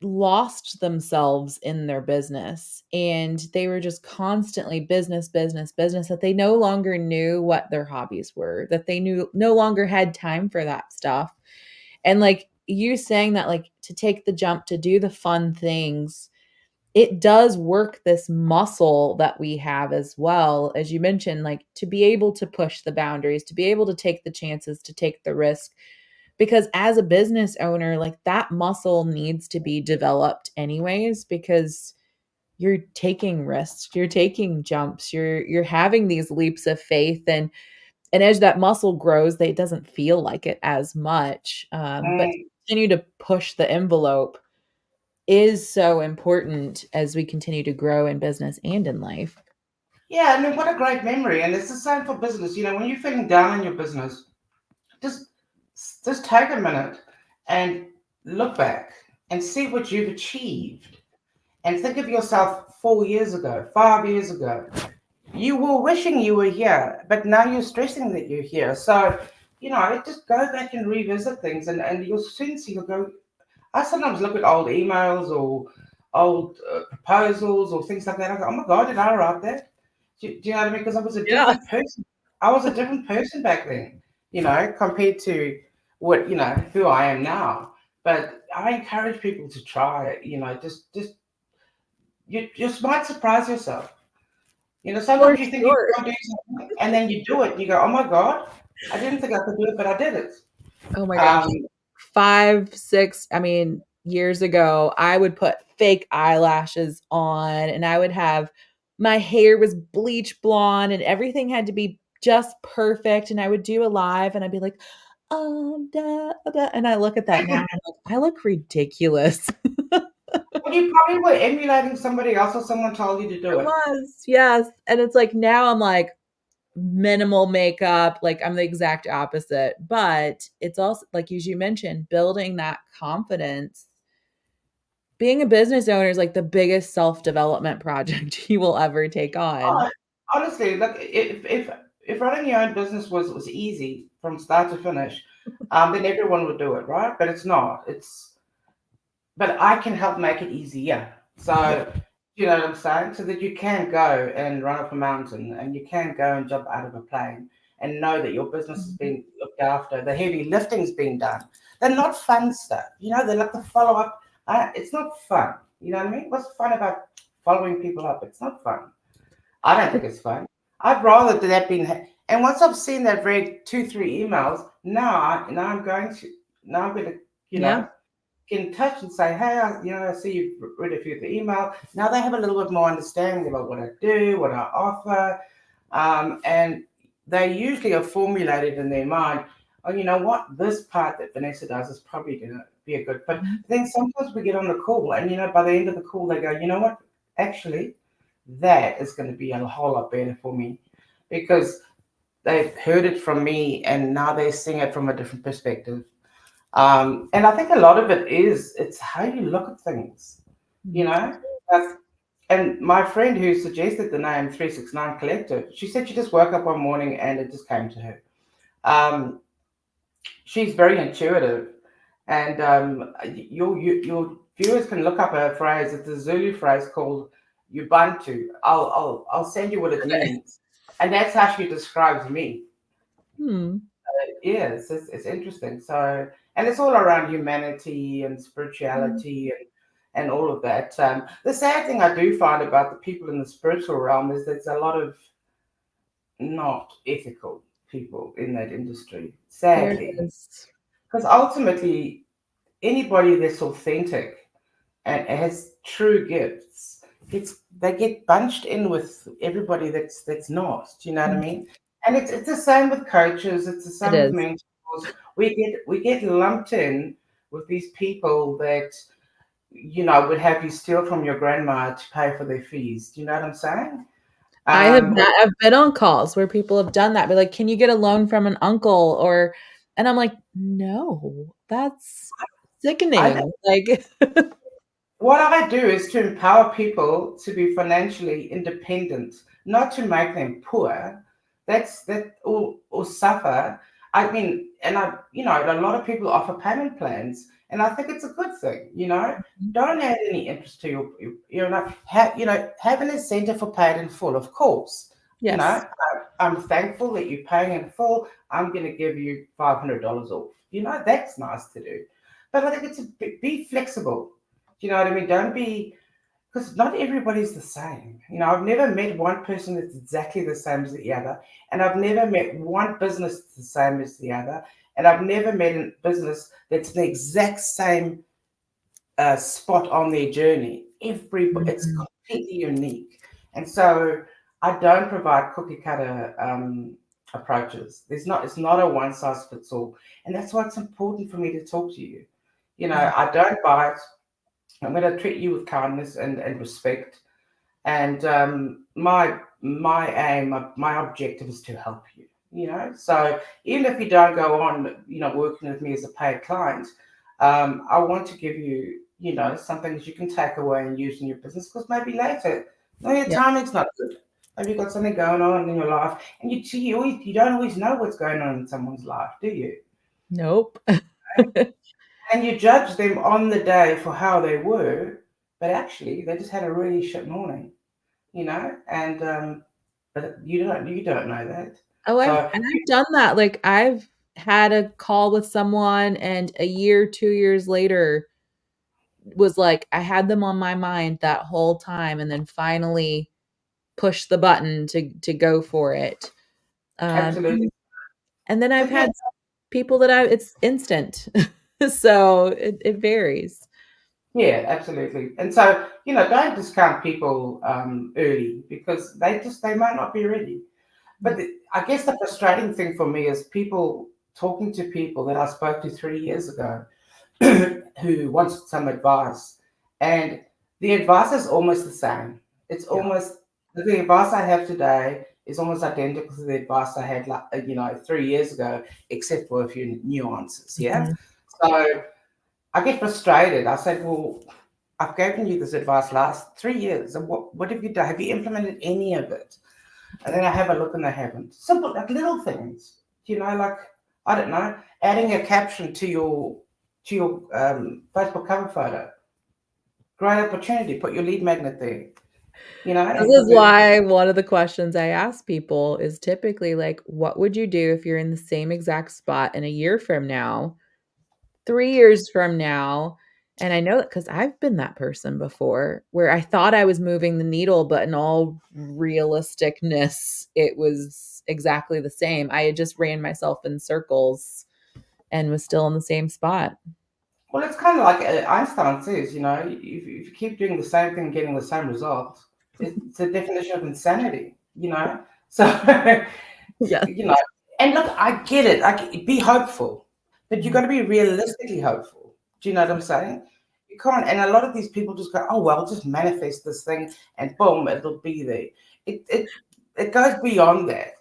lost themselves in their business and they were just constantly business, business, business, that they no longer knew what their hobbies were, that they knew no longer had time for that stuff. And like you saying that, like to take the jump to do the fun things, it does work this muscle that we have as well, as you mentioned, like to be able to push the boundaries, to be able to take the chances, to take the risk. Because as a business owner, like that muscle needs to be developed anyways, because you're taking risks, you're taking jumps, you're having these leaps of faith, and as that muscle grows, it doesn't feel like it as much. But to mm, continue to push the envelope is so important as we continue to grow in business and in life. yeah, I mean, what a great memory, and it's the same for business. When you're feeling down in your business, just just take a minute and look back and see what you've achieved, and think of yourself 4 years ago, 5 years ago. You were wishing you were here, but now you're stressing that you're here. So, just go back and revisit things, and you'll soon see, you'll go. I sometimes look at old emails or old proposals or things like that. I go, oh my God, did I write that? Do you know what I mean? Because I was a Yeah. different person. I was a different person back then, compared to who I am now. But I encourage people to try it. Just you just might surprise yourself. For Sometimes you think you sure. can't do something, and then you do it, and you go, "Oh my God, I didn't think I could do it, but I did it." Oh my gosh. Um, 5, 6, I mean, years ago, I would put fake eyelashes on and I would have my hair was bleach blonde and everything had to be just perfect. And I would do a live and I'd be like, da, da. And I look at that now, and I'm like, I look ridiculous. well, you probably were emulating somebody else, or someone told you to do It it. was, yes. And it's like now I'm like minimal makeup, like I'm the exact opposite. But it's also like as you mentioned, building that confidence. Being a business owner is like the biggest self-development project you will ever take on. Oh, honestly, look, if running your own business was easy from start to finish, then everyone would do it, right? But it's not. But I can help make it easier. Yeah. So, you know what I'm saying? So that you can go and run up a mountain, and you can go and jump out of a plane, and know that your business is Mhm. being looked after. The heavy lifting's being done. They're not fun stuff. They're like the follow up. It's not fun. You know what I mean? What's fun about following people up. It's not fun. I don't think it's fun. I'd rather that been. And once I've seen that, read two, three emails, now I'm going to, you Yeah. know, get in touch and say, hey, I see you've read a few of the email. Now they have a little bit more understanding about what I do, what I offer, and they usually are formulated in their mind. Oh, you know what? This part that Vanessa does is probably going to be a good. But Mhm. then sometimes we get on the call, and by the end of the call, they go, you know what? Actually, that is going to be a whole lot better for me because they've heard it from me, and now they're seeing it from a different perspective. And I think a lot of it's how you look at things, you Mhm. know. Like, and my friend who suggested the name 369 Collective, she said she just woke up one morning and it just came to her. Um, she's very intuitive, and your viewers can look up a phrase. It's a Zulu phrase called Ubuntu. I'll send you what it Okay. means, and that's how she describes me. Hmm. Yes, it's interesting. So, and it's all around humanity and Mm. spirituality and all of that. The sad thing I do find about the people in the spiritual realm is there's a lot of not ethical people in that industry, There sadly. is. Because ultimately, anybody that's authentic and has true gifts, they get bunched in with everybody that's not. Do you know what I Mm. mean? And it's the same with coaches. It's the It same with is. mentors. We get lumped in with these people that would have you steal from your grandma to pay for their fees. Do you know what I'm saying? Or I've been on calls where people have done that. Be like, "Can you get a loan from an uncle?" Or and I'm like, "No, that's I sickening." Like What I do is to empower people to be financially independent, not to make them poor. That's that or suffer. I mean, and a lot of people offer payment plans, and I think it's a good thing. Don't add any interest to have an incentive for paid in full, of course. yes. I'm thankful that you're paying in full. I'm going to give you $500 off. That's nice to do, but I think it's be flexible. Do you know what I mean? Don't be, because not everybody's the same. I've never met one person that's exactly the same as the other, and I've never met one business that's the same as the other, and I've never met a business that's the exact same spot on their journey. It's Mhm. completely unique, and so I don't provide cookie cutter approaches. It's not a one size fits all, and that's why it's important for me to talk to you. Yeah. I don't buy it. I'm going to treat you with kindness and respect. And my aim, my objective is to help you. So even if you don't go on, working with me as a paid client, I want to give you, something that you can take away and use in your business. Because maybe later, no, your Yeah. timing's not good. Maybe you've got something going on in your life, and you don't always know what's going on in someone's life, do you? Nope. And you judge them on the day for how they were, but actually they just had a really shit morning, and but you don't know that. Oh, So I've done that. Like, I've had a call with someone and a year, 2 years later was like, I had them on my mind that whole time and then finally pushed the button to go for it. absolutely. And then So I've yeah, had people that I it's instant. So it varies. yeah, absolutely. And so don't discount people early because they might not be ready. But Yeah. I guess the frustrating thing for me is people talking to people that I spoke to 3 years ago who wants some advice, and the advice is almost the same. It's Yeah. almost the advice I have today is almost identical to the advice I had, like 3 years ago, except for a few nuances. Yeah, Mhm. so I get frustrated. I say, well, I've given you this advice last 3 years, and what have you done? Have you implemented any of it? And then I have a look and they haven't. Simple, like little things, like I don't know, adding a caption to your Facebook cover photo. Great opportunity. Put your lead magnet there, This and put is the why one of the questions I ask people is typically like, what would you do if you're in the same exact spot in a year from now, 3 years from now? And I know that because I've been that person before where I thought I was moving the needle, but in all realisticness, it was exactly the same. I had just ran myself in circles and was still in the same spot. Well, it's kind of like Einstein says, if you keep doing the same thing, getting the same result, it's a definition of insanity. So, Yeah. you know, and look, I get it. Be hopeful, but you got Mhm. to be realistically hopeful. Do you know what I'm saying? You can't, and a lot of these people just go, "Oh well, just manifest this thing, and boom, it'll be there." It goes beyond that.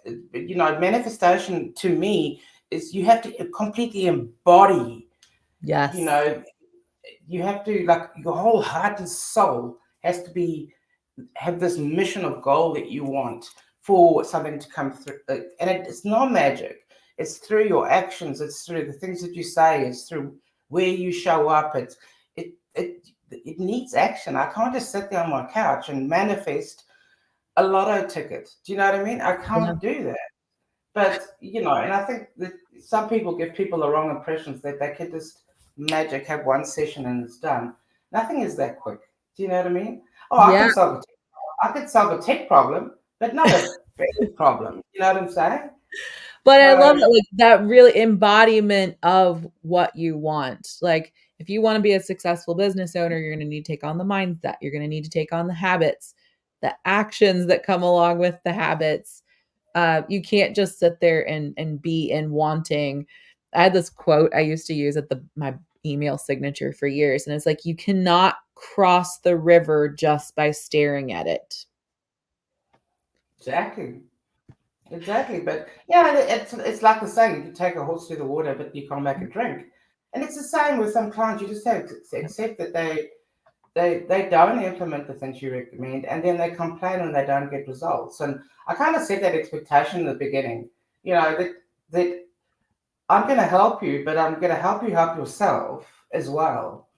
Manifestation to me is you have to completely embody. You Yes. know, you have to, like, your whole heart and soul has to be have this mission of goal that you want for something to come through. And it's not magic. It's through your actions. It's through the things that you say. It's through where you show up. It needs action. I can't just sit there on my couch and manifest a lotto ticket. Do you know what I mean? I Yeah. can't do that. But and I think that some people give people the wrong impressions that they can just magic have one session and it's done. Nothing is that quick. Do you know what I mean? Oh, Yeah. I could solve a tech problem, but not a big problem. You know what I'm saying? But I love So it, like, that really embodiment of what you want. Like, if you wanna be a successful business owner, you're gonna need to take on the mindset, you're gonna need to take on the habits, the actions that come along with the habits. You can't just sit there and be in wanting. I had this quote I used to use at my email signature for years, and it's like, "You cannot cross the river just by staring at it." exactly. Exactly. But yeah, it's like the saying, you can take a horse to the water, but you can't make it drink. And it's the same with some clients. You just have to accept that they don't implement the things you recommend, and then they complain when they don't get results. And I kind of set that expectation in the beginning, that I'm going to help you, but I'm going to help you help yourself as well,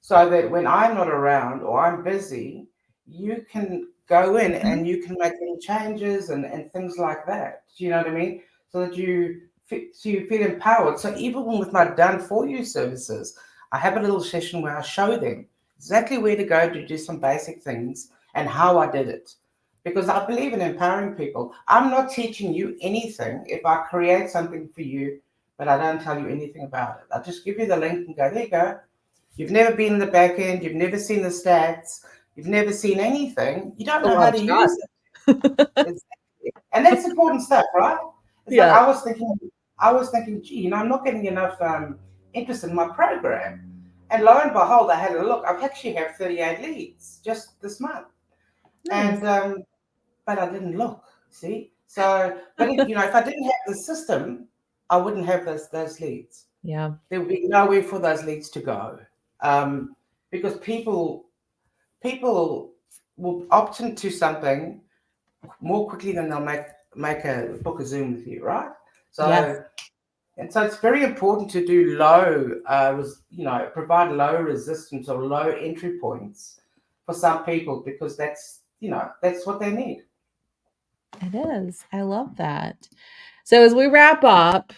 so that when I'm not around or I'm busy, you can go in Mhm. and you can make little changes and things like that. Do you know what I mean? So that you feel empowered. So even with my done for you services, I have a little session where I show them exactly where to go to do some basic things and how I did it. Because I believe in empowering people. I'm not teaching you anything if I create something for you, but I don't tell you anything about it. I just give you the link and go, there you go. You've never been in the back end, you've never seen the stats, you've never seen anything, you don't A know lot how of to use trust. it. And that's important stuff, right? It's like Yeah. I was thinking, gee, I'm not getting enough interest in my program. And lo and behold, I had a look. I've actually have 38 leads just this month. Nice. And but I didn't look, see? So, but if I didn't have the system, I wouldn't have those leads. Yeah. There would be nowhere for those leads to go. Um, because people will opt into something more quickly than they'll make a book a Zoom with you, right? Yes. So it's very important to do low, provide low resistance or low entry points for some people because that's what they need. It is. I love that. So as we wrap up,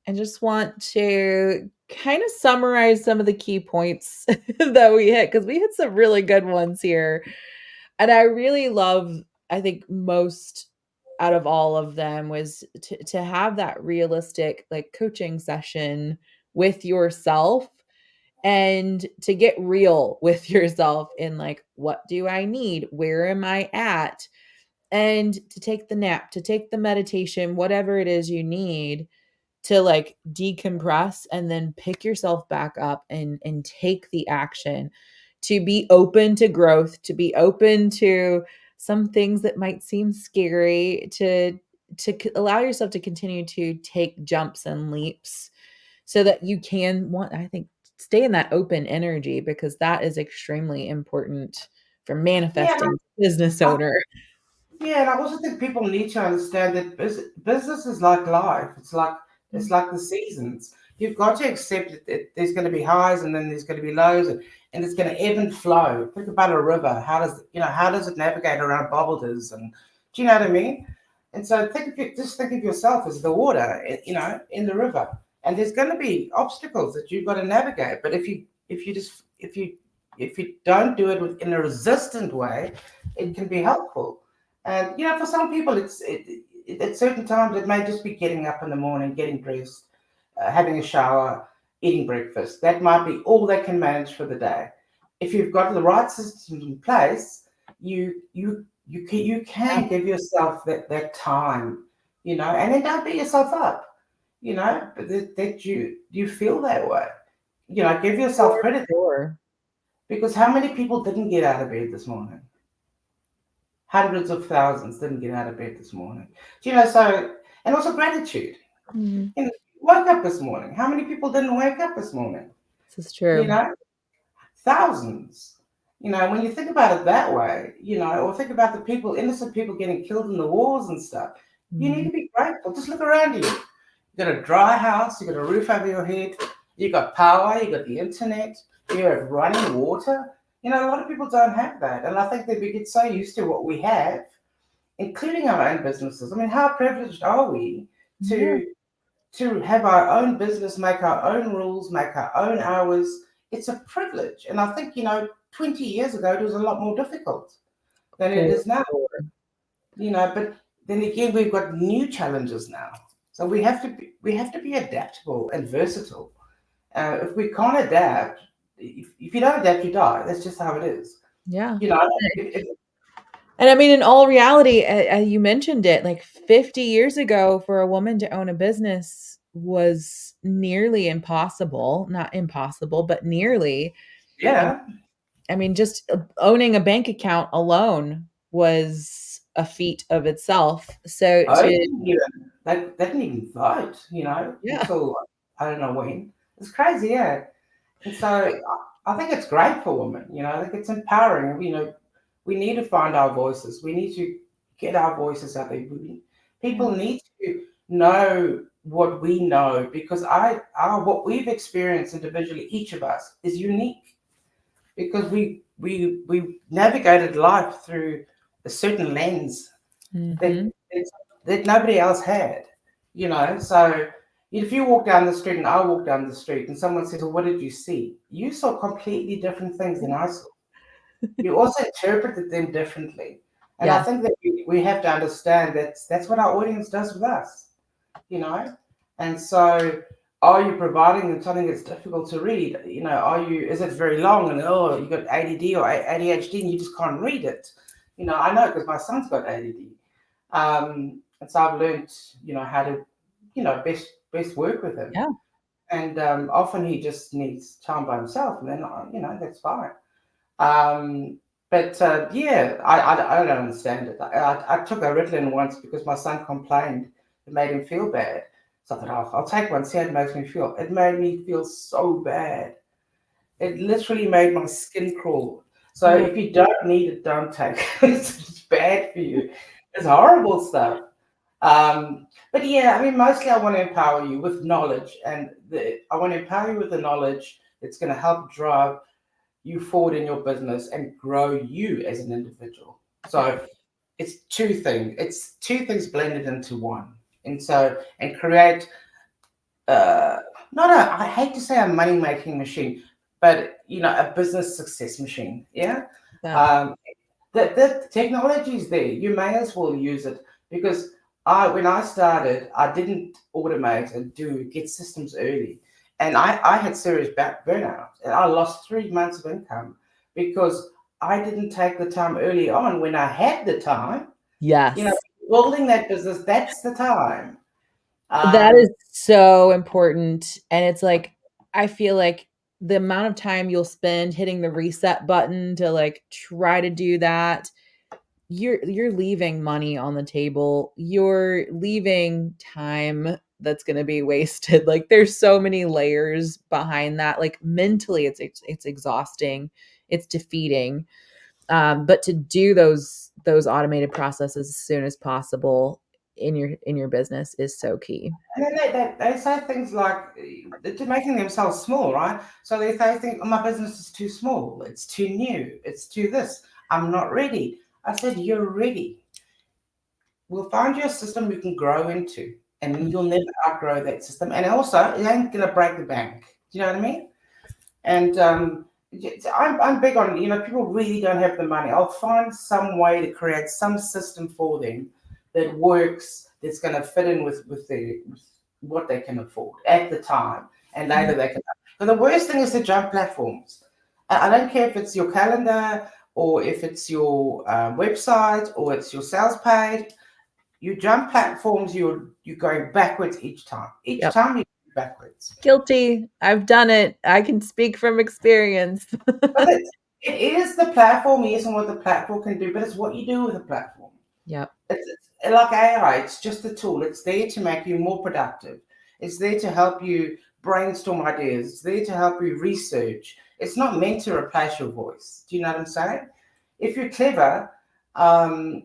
I just want to kind of summarize some of the key points that we hit because we hit some really good ones here. And I really love, I think most out of all of them was to have that realistic like coaching session with yourself and to get real with yourself in like, what do I need? Where am I at? And to take the nap, to take the meditation, whatever it is you need to like decompress and then pick yourself back up and take the action, to be open to growth, to be open to some things that might seem scary, to allow yourself to continue to take jumps and leaps so that you can want, I think, stay in that open energy because that is extremely important for Yeah, manifesting business I, owner. Yeah, and I also think people need to understand that business is like life. It's like the seasons. You've got to accept that there's going to be highs and then there's going to be lows, and it's going to ebb and flow. Think about a river. How does it navigate around boulders? And do you know what I mean? And so just think of yourself as the water, in the river, and there's going to be obstacles that you've got to navigate. But if you just if you don't do it in a resistant way, it can be helpful. And for some people, at certain times it may just be getting up in the morning, getting dressed, having a shower, eating breakfast. That might be all they can manage for the day. If you've got the right systems in place, you can give yourself that time, and then don't beat yourself up, but that you feel that way. Give yourself For credit, sure. because how many people didn't get out of bed this morning? Hundreds of thousands didn't get out of bed this morning. So, and also gratitude. Mhm. Woke up this morning. How many people didn't wake up this morning? This is You true. know, thousands. When you think about it that way, or think about the people, innocent people getting killed in the wars and stuff, you need Mhm. to be grateful. Just look around you. You got a dry house, you got a roof over your head, you got power, you got the internet, you have running water. A lot of people don't have that. And I think that we get so used to what we have, including our own businesses. I mean, how privileged are we Yeah. to have our own business, make our own rules, make our own hours? It's a privilege. And I think, 20 years ago, it was a lot more difficult than it For is now, sure. but then again, we've got new challenges now. So we have to be adaptable and versatile. If we can't adapt, if you don't adapt, you die. That's just how it is. Yeah. You know, if, And I mean, in all reality, you mentioned it, like 50 years ago, for a woman to own a business was nearly impossible. Not impossible, but nearly. And yeah, I mean, just owning a bank account alone was a feat of itself. So I to, didn't even they didn't even vote. yeah, Until I don't know when. It's crazy, yeah. And so I think it's great for women. I think it's empowering. We need to find our voices. We need to get our voices out there. yeah, People need to know what we know, because what we've experienced individually, each of us, is unique, because we navigated life through a certain lens that hmm, that nobody else had. So if you walk down the street and I walk down the street and someone says, "Well, what did you see?" You saw completely different things than I saw. You also interpreted them differently. And I yes, think that we have to understand that that's what our audience does with us, you know? And so, are you providing them something that's difficult to read? Is it very long and, oh, you got ADD or ADHD and you just can't read it? I know, because my son's got ADD. And so I've learned, how to, best work with him. yeah, And often he just needs time by himself, and then, that's fine. Um, but yeah, I don't understand it. I took a Ritalin once because my son complained. It made him feel bad. So I thought, oh, I'll take one, see how it makes me feel. It made me feel so bad. It literally made my skin crawl. So oh, if you don't need it, don't take it. It's bad for you. It's horrible stuff. But yeah, I mean, mostly I want to empower you with knowledge, and I want to empower you with the knowledge that's going to help drive you forward in your business and grow you as an individual. yeah, So it's two things blended into one, and create not a I hate to say a money making machine, but a business success machine. Yeah. yeah, Um, the technology is there. You may as well use it, because when I started, I didn't automate and get systems early, and I had serious back burnout, and I lost 3 months of income because I didn't take the time early on when I had the time. You know, yes. building that business, that's the time. That Um, is so important, and it's like, I feel like the amount of time you'll spend hitting the reset button to, like, try to do that, you're leaving money on the table. You're leaving time that's gonna be wasted. Like, there's so many layers behind that. Like, mentally, it's exhausting, it's defeating. But to do those automated processes as soon as possible in your business is so key. And then they say things like, they're making themselves small, right? So they say things, "Oh, my business is too small, it's too new, it's too this, I'm not ready." I said, "You're ready. We'll find you a system you can grow into, and you'll never outgrow that system. And also, it ain't going to break the bank." Do you know what I mean? And I'm big on, people really don't have the money. I'll find some way to create some system for them that works, that's going to fit in with what they can afford at the time, and later they can. But the worst thing is to jump platforms. I don't care if it's your calendar or if it's your website or it's your sales page. You jump platforms, you're going backwards each time. Each Yep. time you go backwards. Guilty. I've done it. I can speak from experience. But it is the platform, yes, and what the platform can do, but it's what you do with the platform. Yep. It's like AI, it's just a tool. It's there to make you more productive. It's there to help you brainstorm ideas. It's there to help you research. It's not meant to replace your voice. Do you know what I'm saying? If you're clever, um,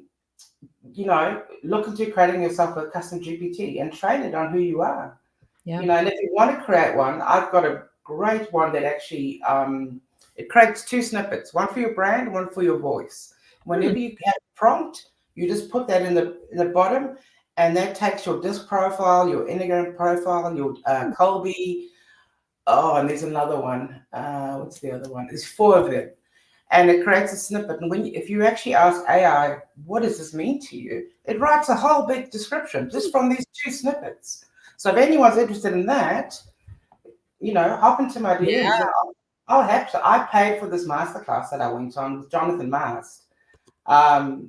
look into creating yourself a custom GPT and train it on who you are. Yeah. And if you want to create one, I've got a great one that actually it creates two snippets, one for your brand, one for your voice. Hmm. Whenever you have a prompt, you just put that in the bottom, and that takes your disc profile, your Enneagram profile, your Colby. Oh, and there's another one. What's the other one? There's four of them, and it creates a snippet. And if you actually ask AI, what does this mean to you? It writes a whole big description just from these two snippets. So if anyone's interested in that, hop into my Yeah. DMs. And I'll have to. I paid for this masterclass that I went on with Jonathan Mast.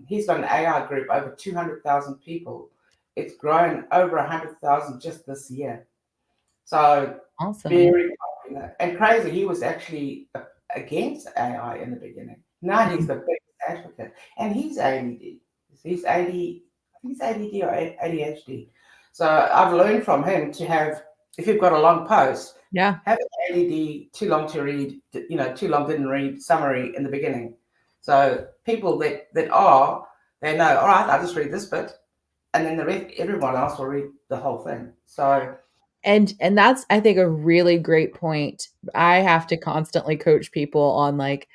He's got an AI group, over 200,000 people. It's grown over 100,000 just this year. So Awesome. very popular and crazy. He was actually against AI in the beginning. Now he's Mm. the biggest advocate, and he's ADD. He's 80. I think he's ADD or ADHD. So I've learned from him to have, if you've got a long post, Yeah. have an ADD too long to read. Too long didn't read summary in the beginning. So people that are, they know. All right, I'll just read this bit, and then everyone else will read the whole thing. So And that's, I think, a really great point. I have to constantly coach people on like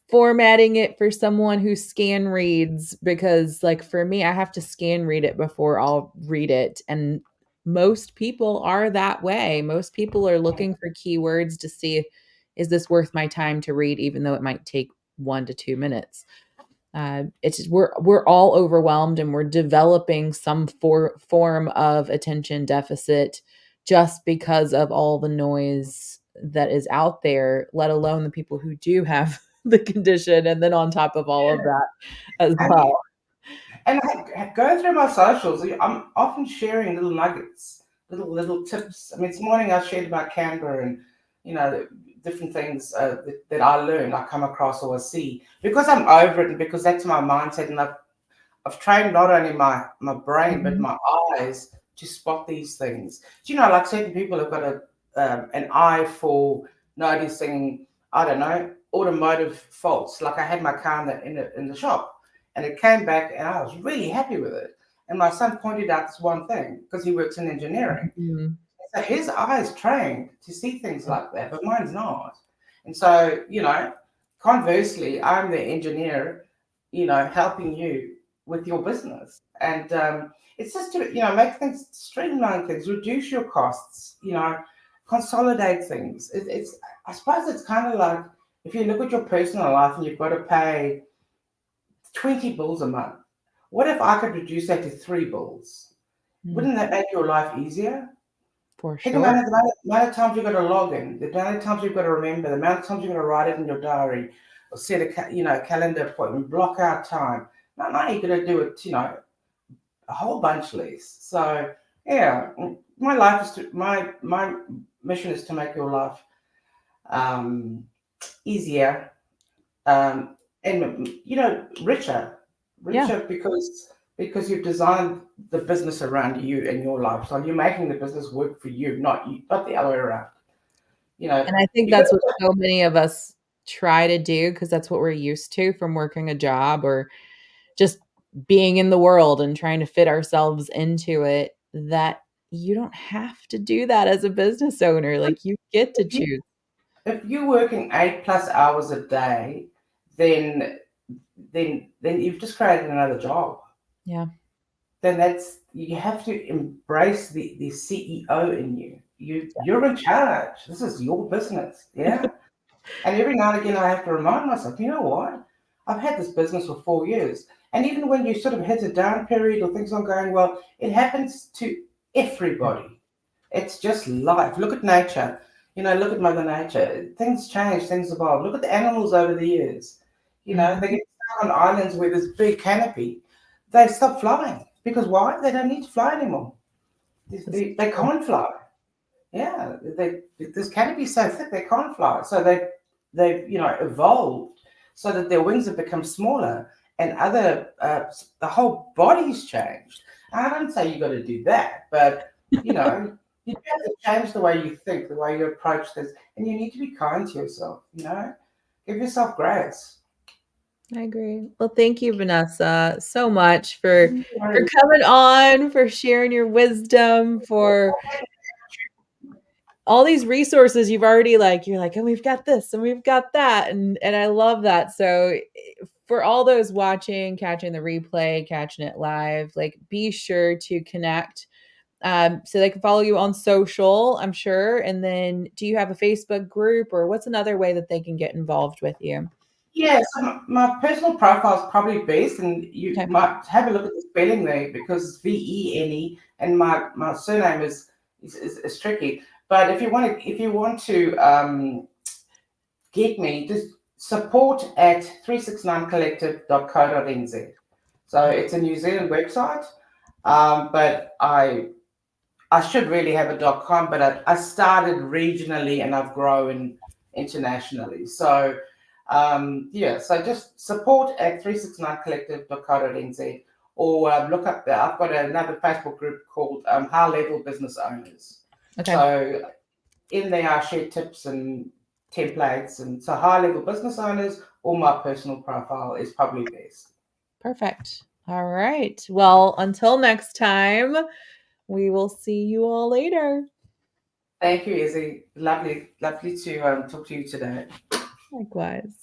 formatting it for someone who scan reads, because like for me, I have to scan read it before I'll read it. And most people are that way. Most people are looking for keywords to see, is this worth my time to read, even though it might take 1 to 2 minutes. It's we're all overwhelmed, and we're developing some form of attention deficit just because of all the noise that is out there, let alone the people who do have the condition, and then on top of all of that as and well. And I go through my socials. I'm often sharing little nuggets, little tips. I mean, this morning I shared about Canva and different things that I learned, I come across or I see, because I'm over it and because that's my mindset. And I've trained not only my brain but Mhm. my eyes to spot these things. Do like certain people have got an eye for noticing, I don't know, automotive faults. Like I had my car in the shop, and it came back, and I was really happy with it. And my son pointed out this one thing because he works in engineering. Mhm. So his eyes trained to see things like that, but mine's not. And so, conversely, I'm the engineer, helping you with your business. And it's just to, make things, streamline things, reduce your costs, consolidate things. I suppose it's kind of like if you look at your personal life and you've got to pay 20 bills a month. What if I could reduce that to 3 bills? Mm, Wouldn't that make your life easier? for Think sure. about it, the amount of times you've got to log in, the amount of times you've got to remember, the amount of times you've got to write it in your diary or set calendar appointment, block out time. Now you're going to do it, a whole bunch less. So yeah, my life is my mission is to make your life um, easier, and richer, Yeah. because you've designed the business around you and your lifestyle. You're making the business work for you, not the other way around. You know, And I think you got that's what so many of us try to do, because that's what we're used to from working a job or just being in the world and trying to fit ourselves into it, that you don't have to do that as a business owner. Like, you get to if you choose. if you're working 8+ hours a day, then then you've just created another job. Yeah. Then you have to embrace the CEO in you. You're in charge. This is your business. Yeah. And every now and again, I have to remind myself, you know what? I've had this business for 4 years. And even when you sort of hit a down period or things aren't going well, it happens to everybody. It's just life. Look at nature. Look at Mother Nature. Things change, things evolve. Look at the animals over the years. They Mhm. get stuck on islands where there's big canopy. They stop flying. Because why? They don't need to fly anymore. They, That's they, they true. can't fly. Yeah, this canopy is so thick they can't fly. So they've evolved so that their wings have become smaller and the whole body's changed. I don't say you got to do that, but you have to change the way you think, the way you approach this, and you need to be kind to yourself. Give yourself grace. I agree. Well, thank you, Vanessa, so much for Right. coming on, for sharing your wisdom, for all these resources you've already you're like, "And we've got this and we've got that." And I love that. So for all those watching, catching the replay, catching it live, be sure to connect so they can follow you on social, I'm sure. And then do you have a Facebook group or what's another way that they can get involved with you? Yeah, so my personal profile is probably best, and you Okay. might have a look at the spelling there because it's Vene, and my surname is tricky. But if you want to get me, just support at 369collective.co.nz. So it's a New Zealand website, but I should really have a .com, but I started regionally and I've grown internationally. So yeah, so just support at 369collective.co.nz or look up there. I've got another Facebook group called High Level Business Owners. Okay. So in there I share tips and templates, and so high level business owners or my personal profile is probably best. Perfect. All right. Well, until next time, we will see you all later. Thank you, Izzy. Lovely to talk to you today. Likewise.